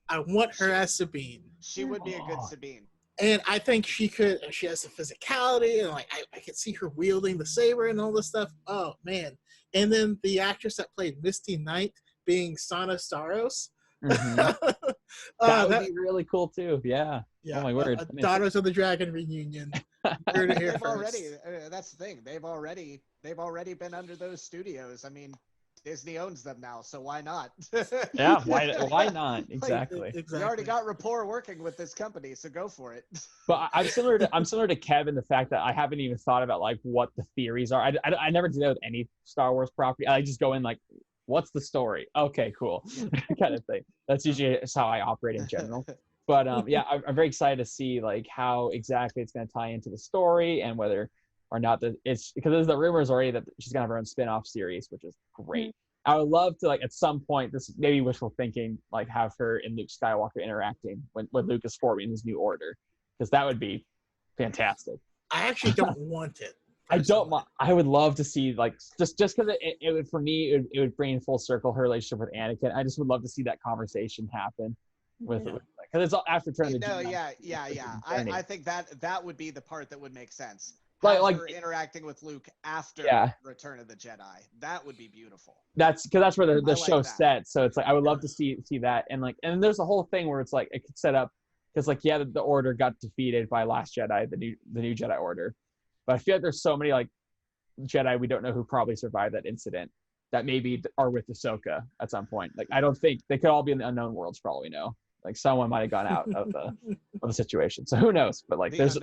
I want her as Sabine. She would be a good Sabine. And I think she has the physicality, and like I could see her wielding the saber and all this stuff. Oh man. And then the actress that played Misty Knight being Sana Staros. Mm-hmm. That would be really cool too. Yeah. Oh my word. Daughters of the Dragon reunion. They've already. That's the thing. They've already been under those studios. I mean, Disney owns them now, so why not? Yeah, why not? Exactly. We already got rapport working with this company, so go for it. But I'm similar to Kev in the fact that I haven't even thought about like what the theories are. I never do that with any Star Wars property. I just go in like, what's the story? Okay, cool, kind of thing. That's usually how I operate in general. But yeah, I'm very excited to see like how exactly it's going to tie into the story and whether or not that it's because there's the rumors already that she's gonna have her own spin-off series, which is great. Mm-hmm. I would love to like at some point, this maybe wishful thinking, like have her and Luke Skywalker interacting when Luke is forming his new order, because that would be fantastic. I actually don't want it. I don't want. I would love to see like just because it would for me it would bring full circle her relationship with Anakin. I just would love to see that conversation happen with because it's all after Return of the Jedi. Yeah. I think that would be the part that would make sense. Like her interacting with Luke after Return of the Jedi. That would be beautiful. That's where the show's set. So it's like I would love to see that, and there's a whole thing where it's like it could set up because the Order got defeated by Last Jedi, the new Jedi Order, but I feel like there's so many like Jedi we don't know who probably survived that incident that maybe are with Ahsoka at some point. Like I don't think they could all be in the unknown worlds for all we know. Like someone might have gone out of the situation. So who knows? But like that's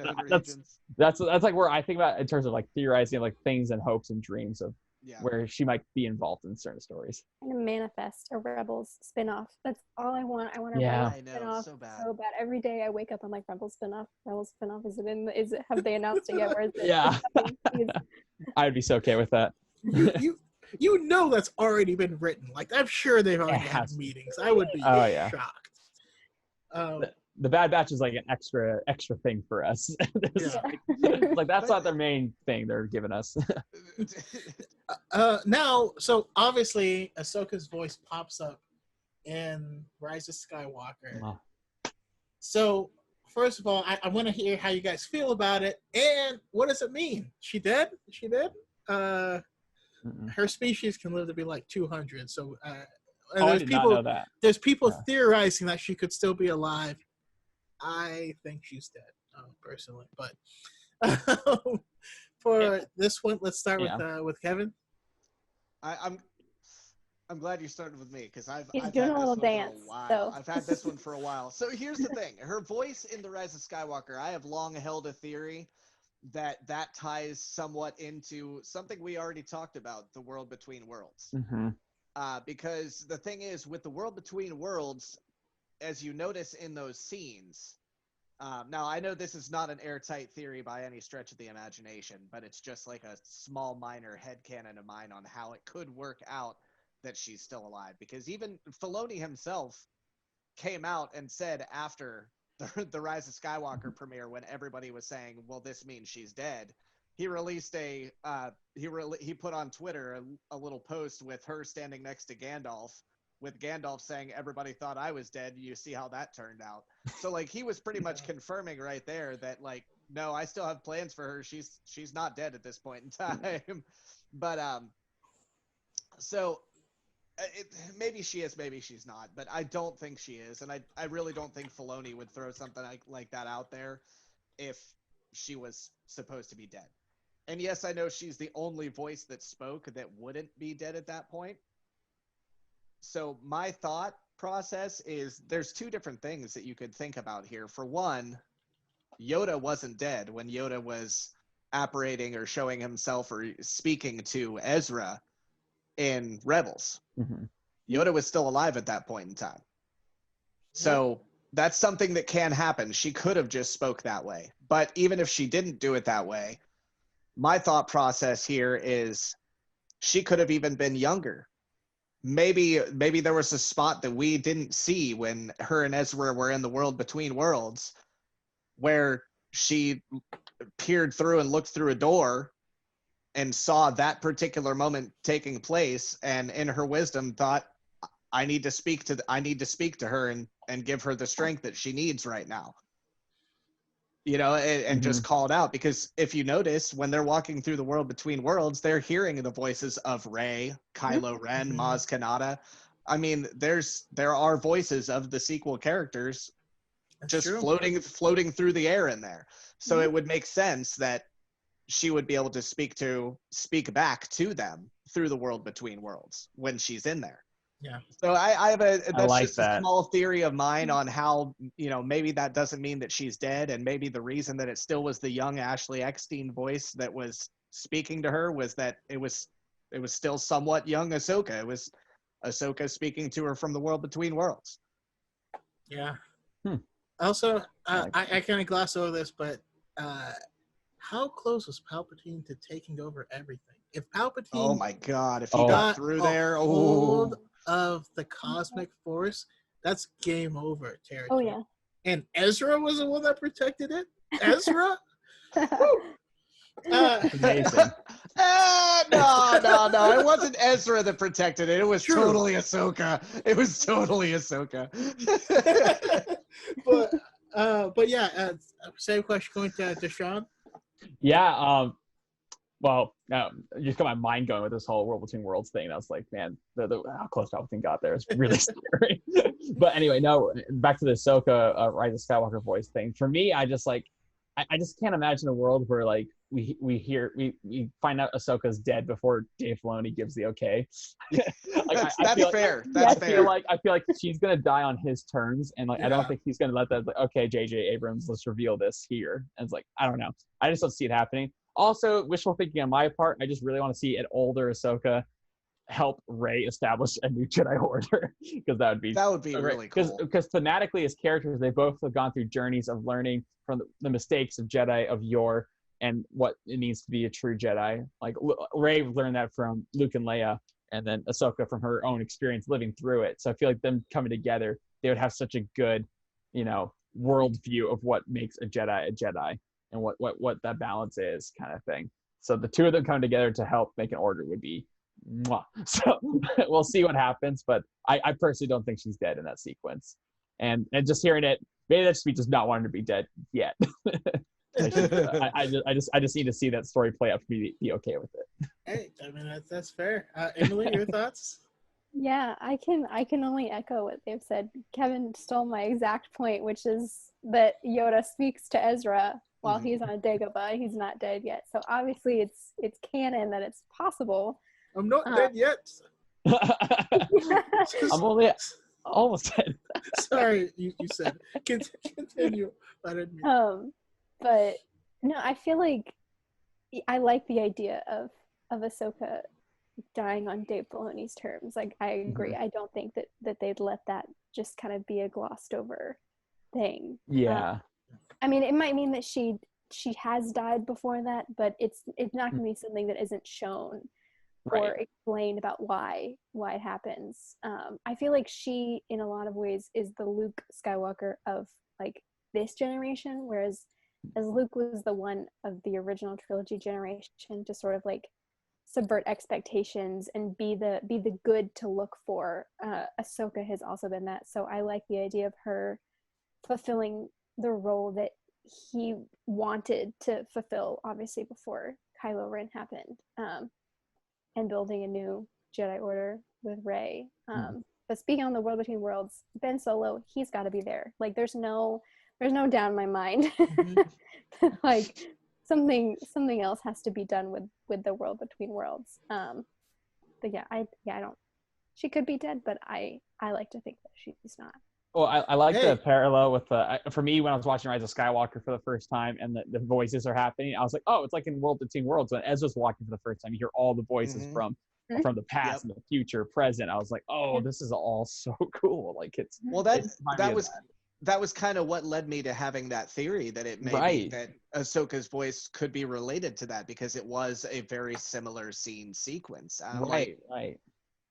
like where I think about in terms of like theorizing like things and hopes and dreams of Yeah. where she might be involved in certain stories. I'm gonna manifest a Rebels spinoff. That's all I want. I want a Yeah. Rebels I know, spinoff so bad. so bad. Every day I wake up, I'm like, Rebels spinoff, Rebels spinoff. Is it in? Is it? Have they announced it yet? Where is it? Yeah. It's coming, please. I'd be so okay with that. You know that's already been written. Like I'm sure they've already had has to. meetings. I would be Oh, yeah. shocked. The Bad Batch is like an extra thing for us. Yeah. Like that's not their main thing they're giving us. Now, so obviously Ahsoka's voice pops up in Rise of Skywalker. Oh. So first of all, I want to hear how you guys feel about it, and what does it mean? She dead? Is she dead? Her species can live to be like 200. So I did not know that. There's people theorizing that she could still be alive. I think she's dead, personally. But for this one, let's start with Kevin. I'm glad you started with me because I've He's had doing this a little one for dance, a while. so. I've had this one for a while. So here's the thing: her voice in The Rise of Skywalker. I have long held a theory that ties somewhat into something we already talked about: the world between worlds. Mm-hmm. Because the thing is, with the world between worlds, as you notice in those scenes. Now, I know this is not an airtight theory by any stretch of the imagination, but it's just like a small minor headcanon of mine on how it could work out that she's still alive. Because even Filoni himself came out and said after the Rise of Skywalker premiere, when everybody was saying, well, this means she's dead, he released he put on Twitter a little post with her standing next to Gandalf, with Gandalf saying, everybody thought I was dead. You see how that turned out. So like he was pretty much confirming right there that like, no, I still have plans for her. She's not dead at this point in time. But so maybe she is, maybe she's not, but I don't think she is. And I really don't think Filoni would throw something like that out there if she was supposed to be dead. And yes, I know she's the only voice that spoke that wouldn't be dead at that point. So my thought process is there's two different things that you could think about here. For one, Yoda wasn't dead when Yoda was apparating or showing himself or speaking to Ezra in Rebels. Mm-hmm. Yoda was still alive at that point in time. So that's something that can happen. She could have just spoke that way. But even if she didn't do it that way, my thought process here is she could have even been younger. Maybe there was a spot that we didn't see when her and Ezra were in the world between worlds where she peered through and looked through a door and saw that particular moment taking place, and in her wisdom thought, I need to speak to her and give her the strength that she needs right now. You know, and just called out, because if you notice, when they're walking through the world between worlds, they're hearing the voices of Rey, Kylo Ren, Maz Kanata. I mean, there are voices of the sequel characters just floating through the air in there. So it would make sense that she would be able to speak back to them through the world between worlds when she's in there. Yeah. So I have a small theory of mine on how, you know, maybe that doesn't mean that she's dead, and maybe the reason that it still was the young Ashley Eckstein voice that was speaking to her was that it was still somewhat young Ahsoka. It was Ahsoka speaking to her from the world between worlds. Yeah. Also, I kind of gloss over this, but how close was Palpatine to taking over everything? If Palpatine, oh my God, if he got through there, hold of the cosmic force, that's game over territory. Oh yeah. And Ezra was the one that protected it. Ezra. Amazing. No. It wasn't Ezra that protected it. It was totally Ahsoka. But yeah, same question going to Sean. Yeah. Well, just got my mind going with this whole world between worlds thing. I was like, man, how close Palpatine got there is really scary. But anyway, no, back to the Ahsoka Rise of Skywalker voice thing. For me, I just can't imagine a world where like we find out Ahsoka's dead before Dave Filoni gives the okay. That's fair. That's fair. I feel like she's gonna die on his terms, and like I don't think he's gonna let that. Like, okay, J.J. Abrams, let's reveal this here. And it's like I don't know. I just don't see it happening. Also, wishful thinking on my part, I just really want to see an older Ahsoka help Rey establish a new Jedi Order, because that would be really cool. Because thematically, as characters, they both have gone through journeys of learning from the mistakes of Jedi of yore and what it means to be a true Jedi. Like Rey learned that from Luke and Leia, and then Ahsoka from her own experience living through it. So I feel like them coming together, they would have such a good, worldview of what makes a Jedi and what that balance is, kind of thing. So the two of them coming together to help make an order would be mwah. So we'll see what happens, but I personally don't think she's dead in that sequence. And just hearing it, maybe that's me just not wanting to be dead yet. I just need to see that story play out for me to be okay with it. Hey, I mean that's fair. Emily, your thoughts? Yeah, I can only echo what they've said. Kevin stole my exact point, which is that Yoda speaks to Ezra while he's on Dagobah. He's not dead yet, so obviously it's canon that it's possible. I'm not dead yet. I'm only almost dead. Sorry, you said. Continue. I didn't mean. But no, I feel like I like the idea of Ahsoka dying on Dave Filoni's terms. Like, I agree. Mm-hmm. I don't think that they'd let that just kind of be a glossed over thing. Yeah. I mean, it might mean that she has died before that, but it's not going to be something that isn't shown or explained about why it happens. I feel like she, in a lot of ways, is the Luke Skywalker of like this generation, whereas as Luke was the one of the original trilogy generation to sort of like subvert expectations and be the good to look for. Ahsoka has also been that. So I like the idea of her fulfilling the role that he wanted to fulfill, obviously before Kylo Ren happened, and building a new Jedi Order with Rey. But speaking on the World Between Worlds, Ben Solo, he's got to be there. Like, there's no doubt in my mind. Like, something else has to be done with the World Between Worlds. But yeah, I don't. She could be dead, but I like to think that she's not. Well, I like the parallel with for me, when I was watching Rise of Skywalker for the first time and the voices are happening, I was like, oh, it's like in World Between Worlds. When Ezra's walking for the first time, you hear all the voices from the past and the future, present. I was like, oh, this is all so cool. Like, it's that was kind of what led me to having that theory that it may be that Ahsoka's voice could be related to that, because it was a very similar scene sequence. Right.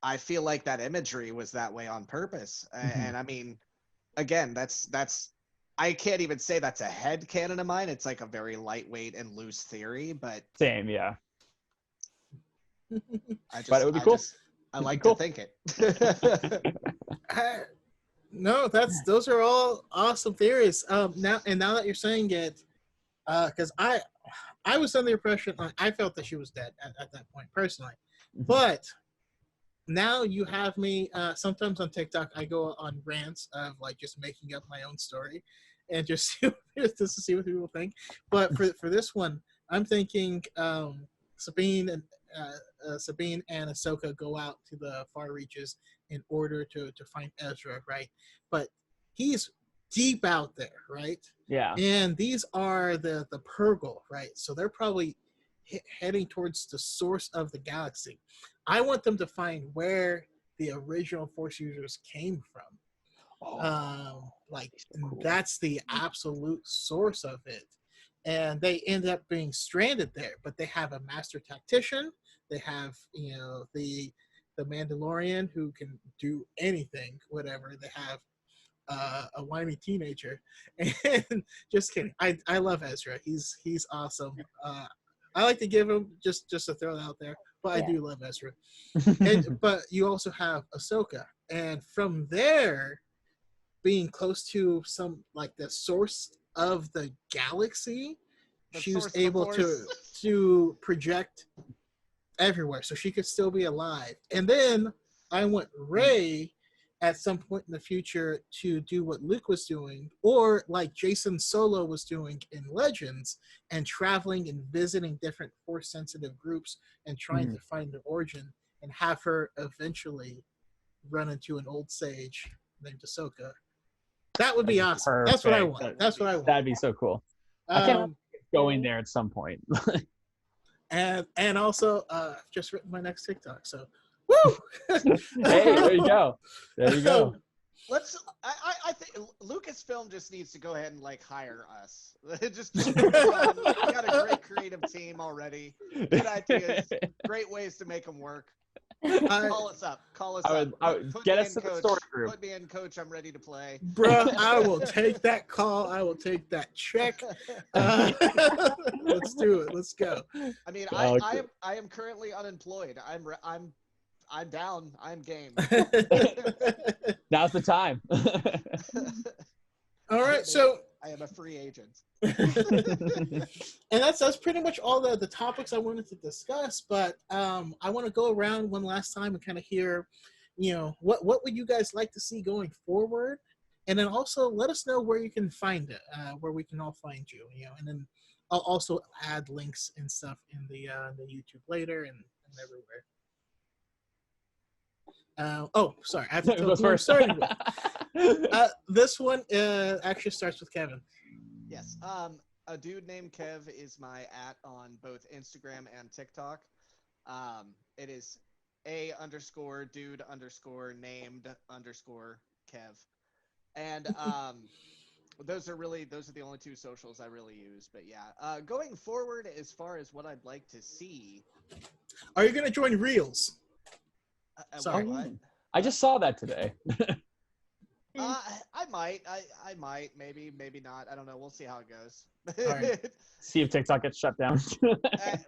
I feel like that imagery was that way on purpose. And I mean, again, that's I can't even say that's a headcanon of mine. It's like a very lightweight and loose theory, but same, yeah. But it would be cool. I like to think it. No, those are all awesome theories. Now that you're saying it, because I was under the impression, I felt that she was dead at that point personally, but now you have me. Sometimes on TikTok, I go on rants of like just making up my own story, and just to see what people think. But for this one, I'm thinking Sabine and Ahsoka go out to the far reaches in order to find Ezra, right? But he's deep out there, right? Yeah. And these are the Purgle, right? So they're probably heading towards the source of the galaxy. I want them to find where the original Force users came from. That's the absolute source of it. And they end up being stranded there, but they have a master tactician. They have, the Mandalorian who can do anything, whatever. They have a whiny teenager. And just kidding. I love Ezra. He's awesome. I like to give him just to throw it out there, but I do love Ezra. But you also have Ahsoka, and from there, being close to some like the source of the galaxy, she was able to project everywhere, so she could still be alive. And then I want Rey at some point in the future to do what Luke was doing, or like Jason Solo was doing in Legends, and traveling and visiting different Force-sensitive groups and trying to find their origin, and have her eventually run into an old sage named Ahsoka. That would be awesome. Perfect. That's what I want. That's what I want. That'd be so cool. I can't going there at some point. And also just written my next TikTok. So woo! Hey, there you go. There you go. I think Lucasfilm just needs to go ahead and like hire us. Just we got a great creative team already. Good ideas, great ways to make them work. Call us up. I would get us to the story group. Put me in, coach. I'm ready to play. Bruh, I will take that call. I will take that check. Let's do it. Let's go. I mean, I am currently unemployed. I'm down. I'm game. Now's the time. All right, so I am a free agent. and that's pretty much all the topics I wanted to discuss. But I want to go around one last time and kind of hear, what would you guys like to see going forward, and then also let us know where you can find it, where we can all find you, and then I'll also add links and stuff in the YouTube later and everywhere. Sorry, I have to tell first. This one actually starts with Kevin. Yes. A dude named Kev is my @ on both Instagram and TikTok. It is _dude_named_Kev. And those are the only two socials I really use. But yeah, going forward, as far as what I'd like to see. Are you going to join Reels? Sorry, what? I just saw that today. I might, maybe not. I don't know. We'll see how it goes. Right. See if TikTok gets shut down.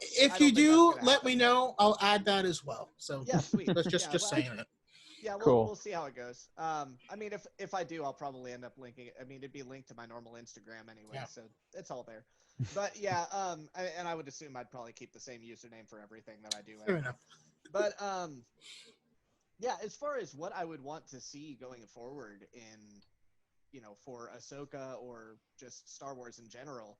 If you do, let me know. I'll add that as well. So yeah, sweet. That's just saying it. Yeah, cool. We'll see how it goes. I mean, if I do, I'll probably end up linking it. I mean, it'd be linked to my normal Instagram anyway, so it's all there. But yeah, and I would assume I'd probably keep the same username for everything that I do. Fair enough. But yeah, as far as what I would want to see going forward for Ahsoka or just Star Wars in general,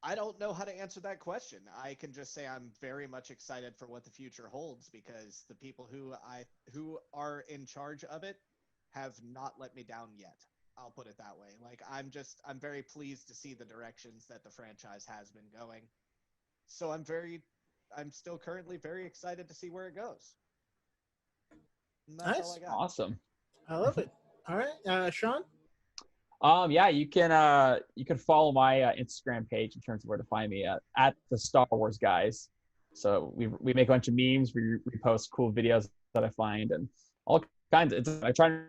I don't know how to answer that question. I can just say I'm very much excited for what the future holds, because the people who are in charge of it have not let me down yet. I'll put it that way. Like, I'm very pleased to see the directions that the franchise has been going. So I'm still currently very excited to see where it goes. And that's all I got. Awesome. I love it. All right, Sean? Yeah, you can follow my Instagram page in terms of where to find me at the Star Wars Guys. So we make a bunch of memes, we repost cool videos that I find, and all kinds. I try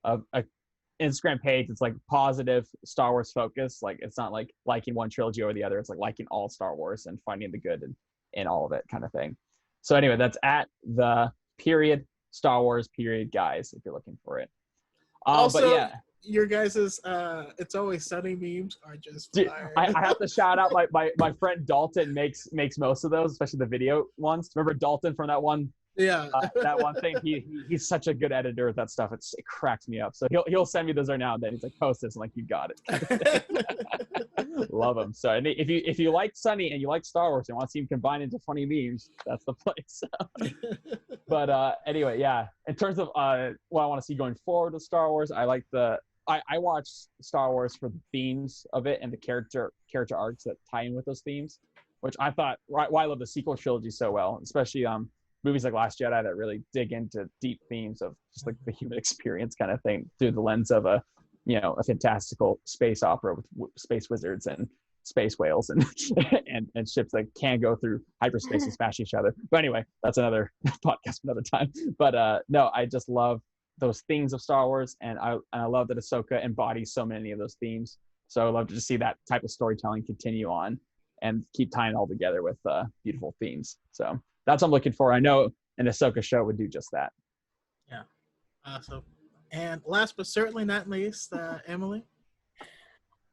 a Instagram page. It's like positive Star Wars focus. Like, it's not like liking one trilogy over the other. It's like liking all Star Wars and finding the good in all of it, kind of thing. So anyway, that's at the Star Wars Guys if you're looking for it. Also, but yeah, your guys's It's Always Sunny memes are just fire. I have to shout out my friend Dalton makes most of those, especially the video ones. Remember Dalton from that one? Yeah. That one thing. He's such a good editor of that stuff. It cracks me up. So he'll send me those every now and then. He's like, post this. I'm like, you got it. Love him. So if you like Sunny and you like Star Wars and want to see him combined into funny memes, that's the place. But anyway, yeah. In terms of what I want to see going forward with Star Wars, I watch Star Wars for the themes of it and the character arcs that tie in with those themes, which I thought why I love the sequel trilogy so well, especially movies like Last Jedi that really dig into deep themes of just like the human experience kind of thing through the lens of a fantastical space opera with space wizards and space whales and and ships that can go through hyperspace and smash each other. But anyway, that's another podcast another time. But no, I just love those things of Star Wars, and I love that Ahsoka embodies so many of those themes. So I love to just see that type of storytelling continue on and keep tying it all together with beautiful themes. So that's what I'm looking for. I know an Ahsoka show would do just that. Yeah. Awesome. And last but certainly not least, Emily.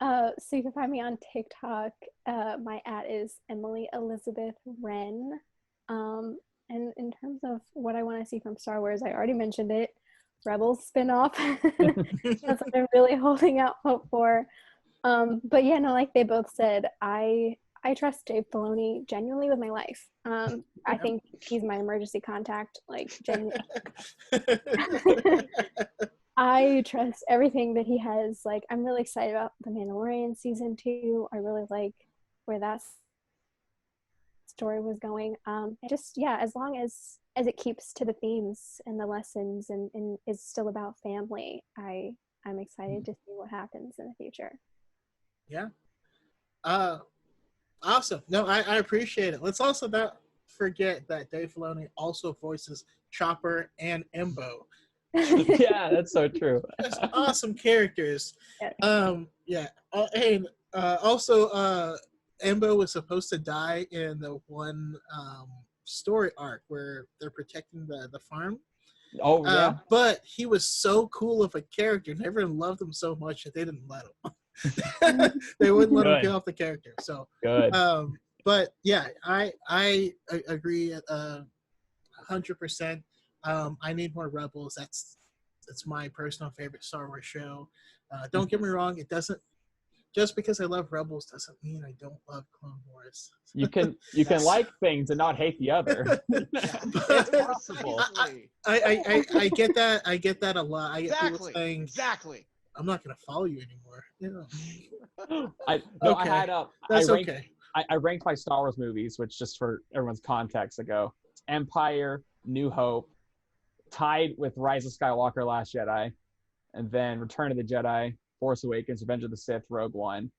So you can find me on TikTok. My @ is Emily Elizabeth Wren. And in terms of what I want to see from Star Wars, I already mentioned it. Rebels spinoff. That's what I'm really holding out hope for. But yeah, no, like they both said, I trust Dave Filoni genuinely with my life. I think he's my emergency contact, like genuinely. I trust everything that he has. Like, I'm really excited about The Mandalorian season 2. I really like where that's story was going. And just, yeah, as long as it keeps to the themes and the lessons and is still about family, I'm excited to see what happens in the future. Yeah. Awesome. No, I appreciate it. Let's also not forget that Dave Filoni also voices Chopper and Embo. Yeah, that's so true. Just awesome characters. Yeah. And also, Embo was supposed to die in the one story arc where they're protecting the farm. Oh yeah. But he was so cool of a character, and everyone loved him so much that they didn't let him. They wouldn't let him Good. get off the character. So Good. but yeah, I agree 100%. I need more Rebels. That's my personal favorite Star Wars show. Don't get me wrong, it doesn't just because I love Rebels doesn't mean I don't love Clone Wars. You can like things and not hate the other. It's possible. I get that. I get that a lot. I get people saying, exactly. I'm not going to follow you anymore. I ranked my Star Wars movies, which just for everyone's context ago, Empire, New Hope, tied with Rise of Skywalker, Last Jedi, and then Return of the Jedi, Force Awakens, Revenge of the Sith, Rogue One,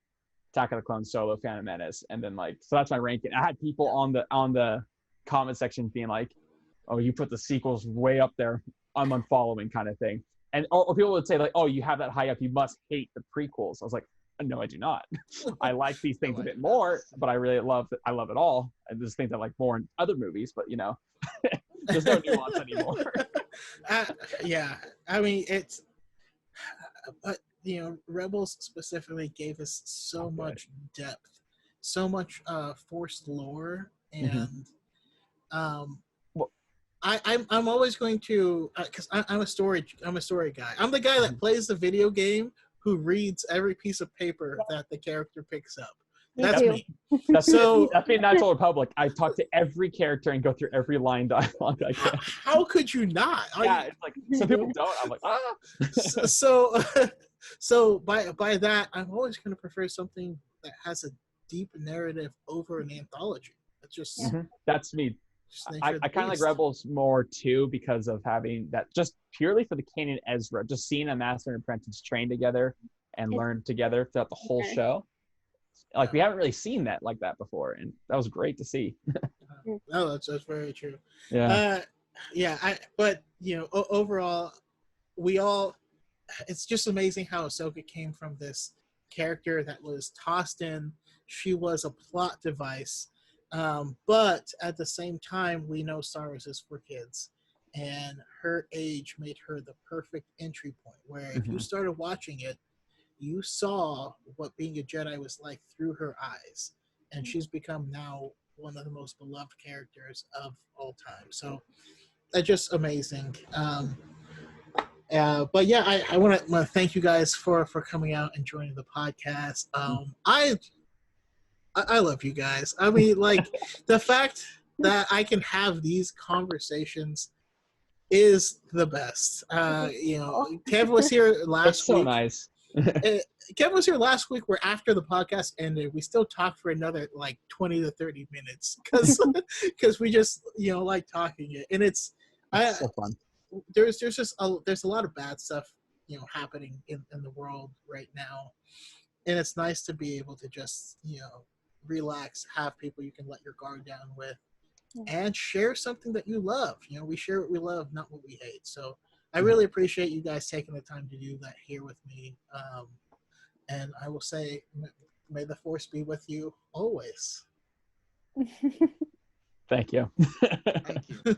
Attack of the Clones, Solo, Phantom Menace, and then so that's my ranking. I had people on the comment section being like, "Oh, you put the sequels way up there. I'm unfollowing," kind of thing. And or people would say like, "Oh, you have that high up. You must hate the prequels." I was like, "No, I do not. I like these things a bit more, but I really love it all. And there's things I like more in other movies, but there's no nuance anymore." Yeah, I mean but Rebels specifically gave us so much depth, so much forced lore, and I'm always going to because I'm a story guy. I'm the guy that plays the video game who reads every piece of paper that the character picks up. That's me. That's me in Natural Republic. I talk to every character and go through every line dialogue I can. How could you not? It's like some people don't. I'm like, ah. So by that, I'm always going to prefer something that has a deep narrative over an anthology. That's just that's me. I kind of like Rebels more too because of having that just purely for the Kanan Ezra, just seeing a master and apprentice train together and learn together throughout the whole show. Like we haven't really seen that like that before, and that was great to see. No, that's very true. Yeah, but overall, it's just amazing how Ahsoka came from this character that was tossed in. She was a plot device, but at the same time, we know Star Wars is for kids, and her age made her the perfect entry point. Where if you started watching it, you saw what being a Jedi was like through her eyes, and she's become now one of the most beloved characters of all time. So that's just amazing. But yeah, I want to thank you guys for coming out and joining the podcast. I love you guys. I mean, like the fact that I can have these conversations is the best. Kev was here last week. So nice. Kevin was here last week where after the podcast ended, we still talked for another like 20 to 30 minutes because we just, like talking it. And it's so fun. There's a lot of bad stuff, happening in the world right now. And it's nice to be able to just, relax, have people you can let your guard down with and share something that you love. We share what we love, not what we hate. So I really appreciate you guys taking the time to do that here with me. And I will say, may the Force be with you always. Thank you. Thank you.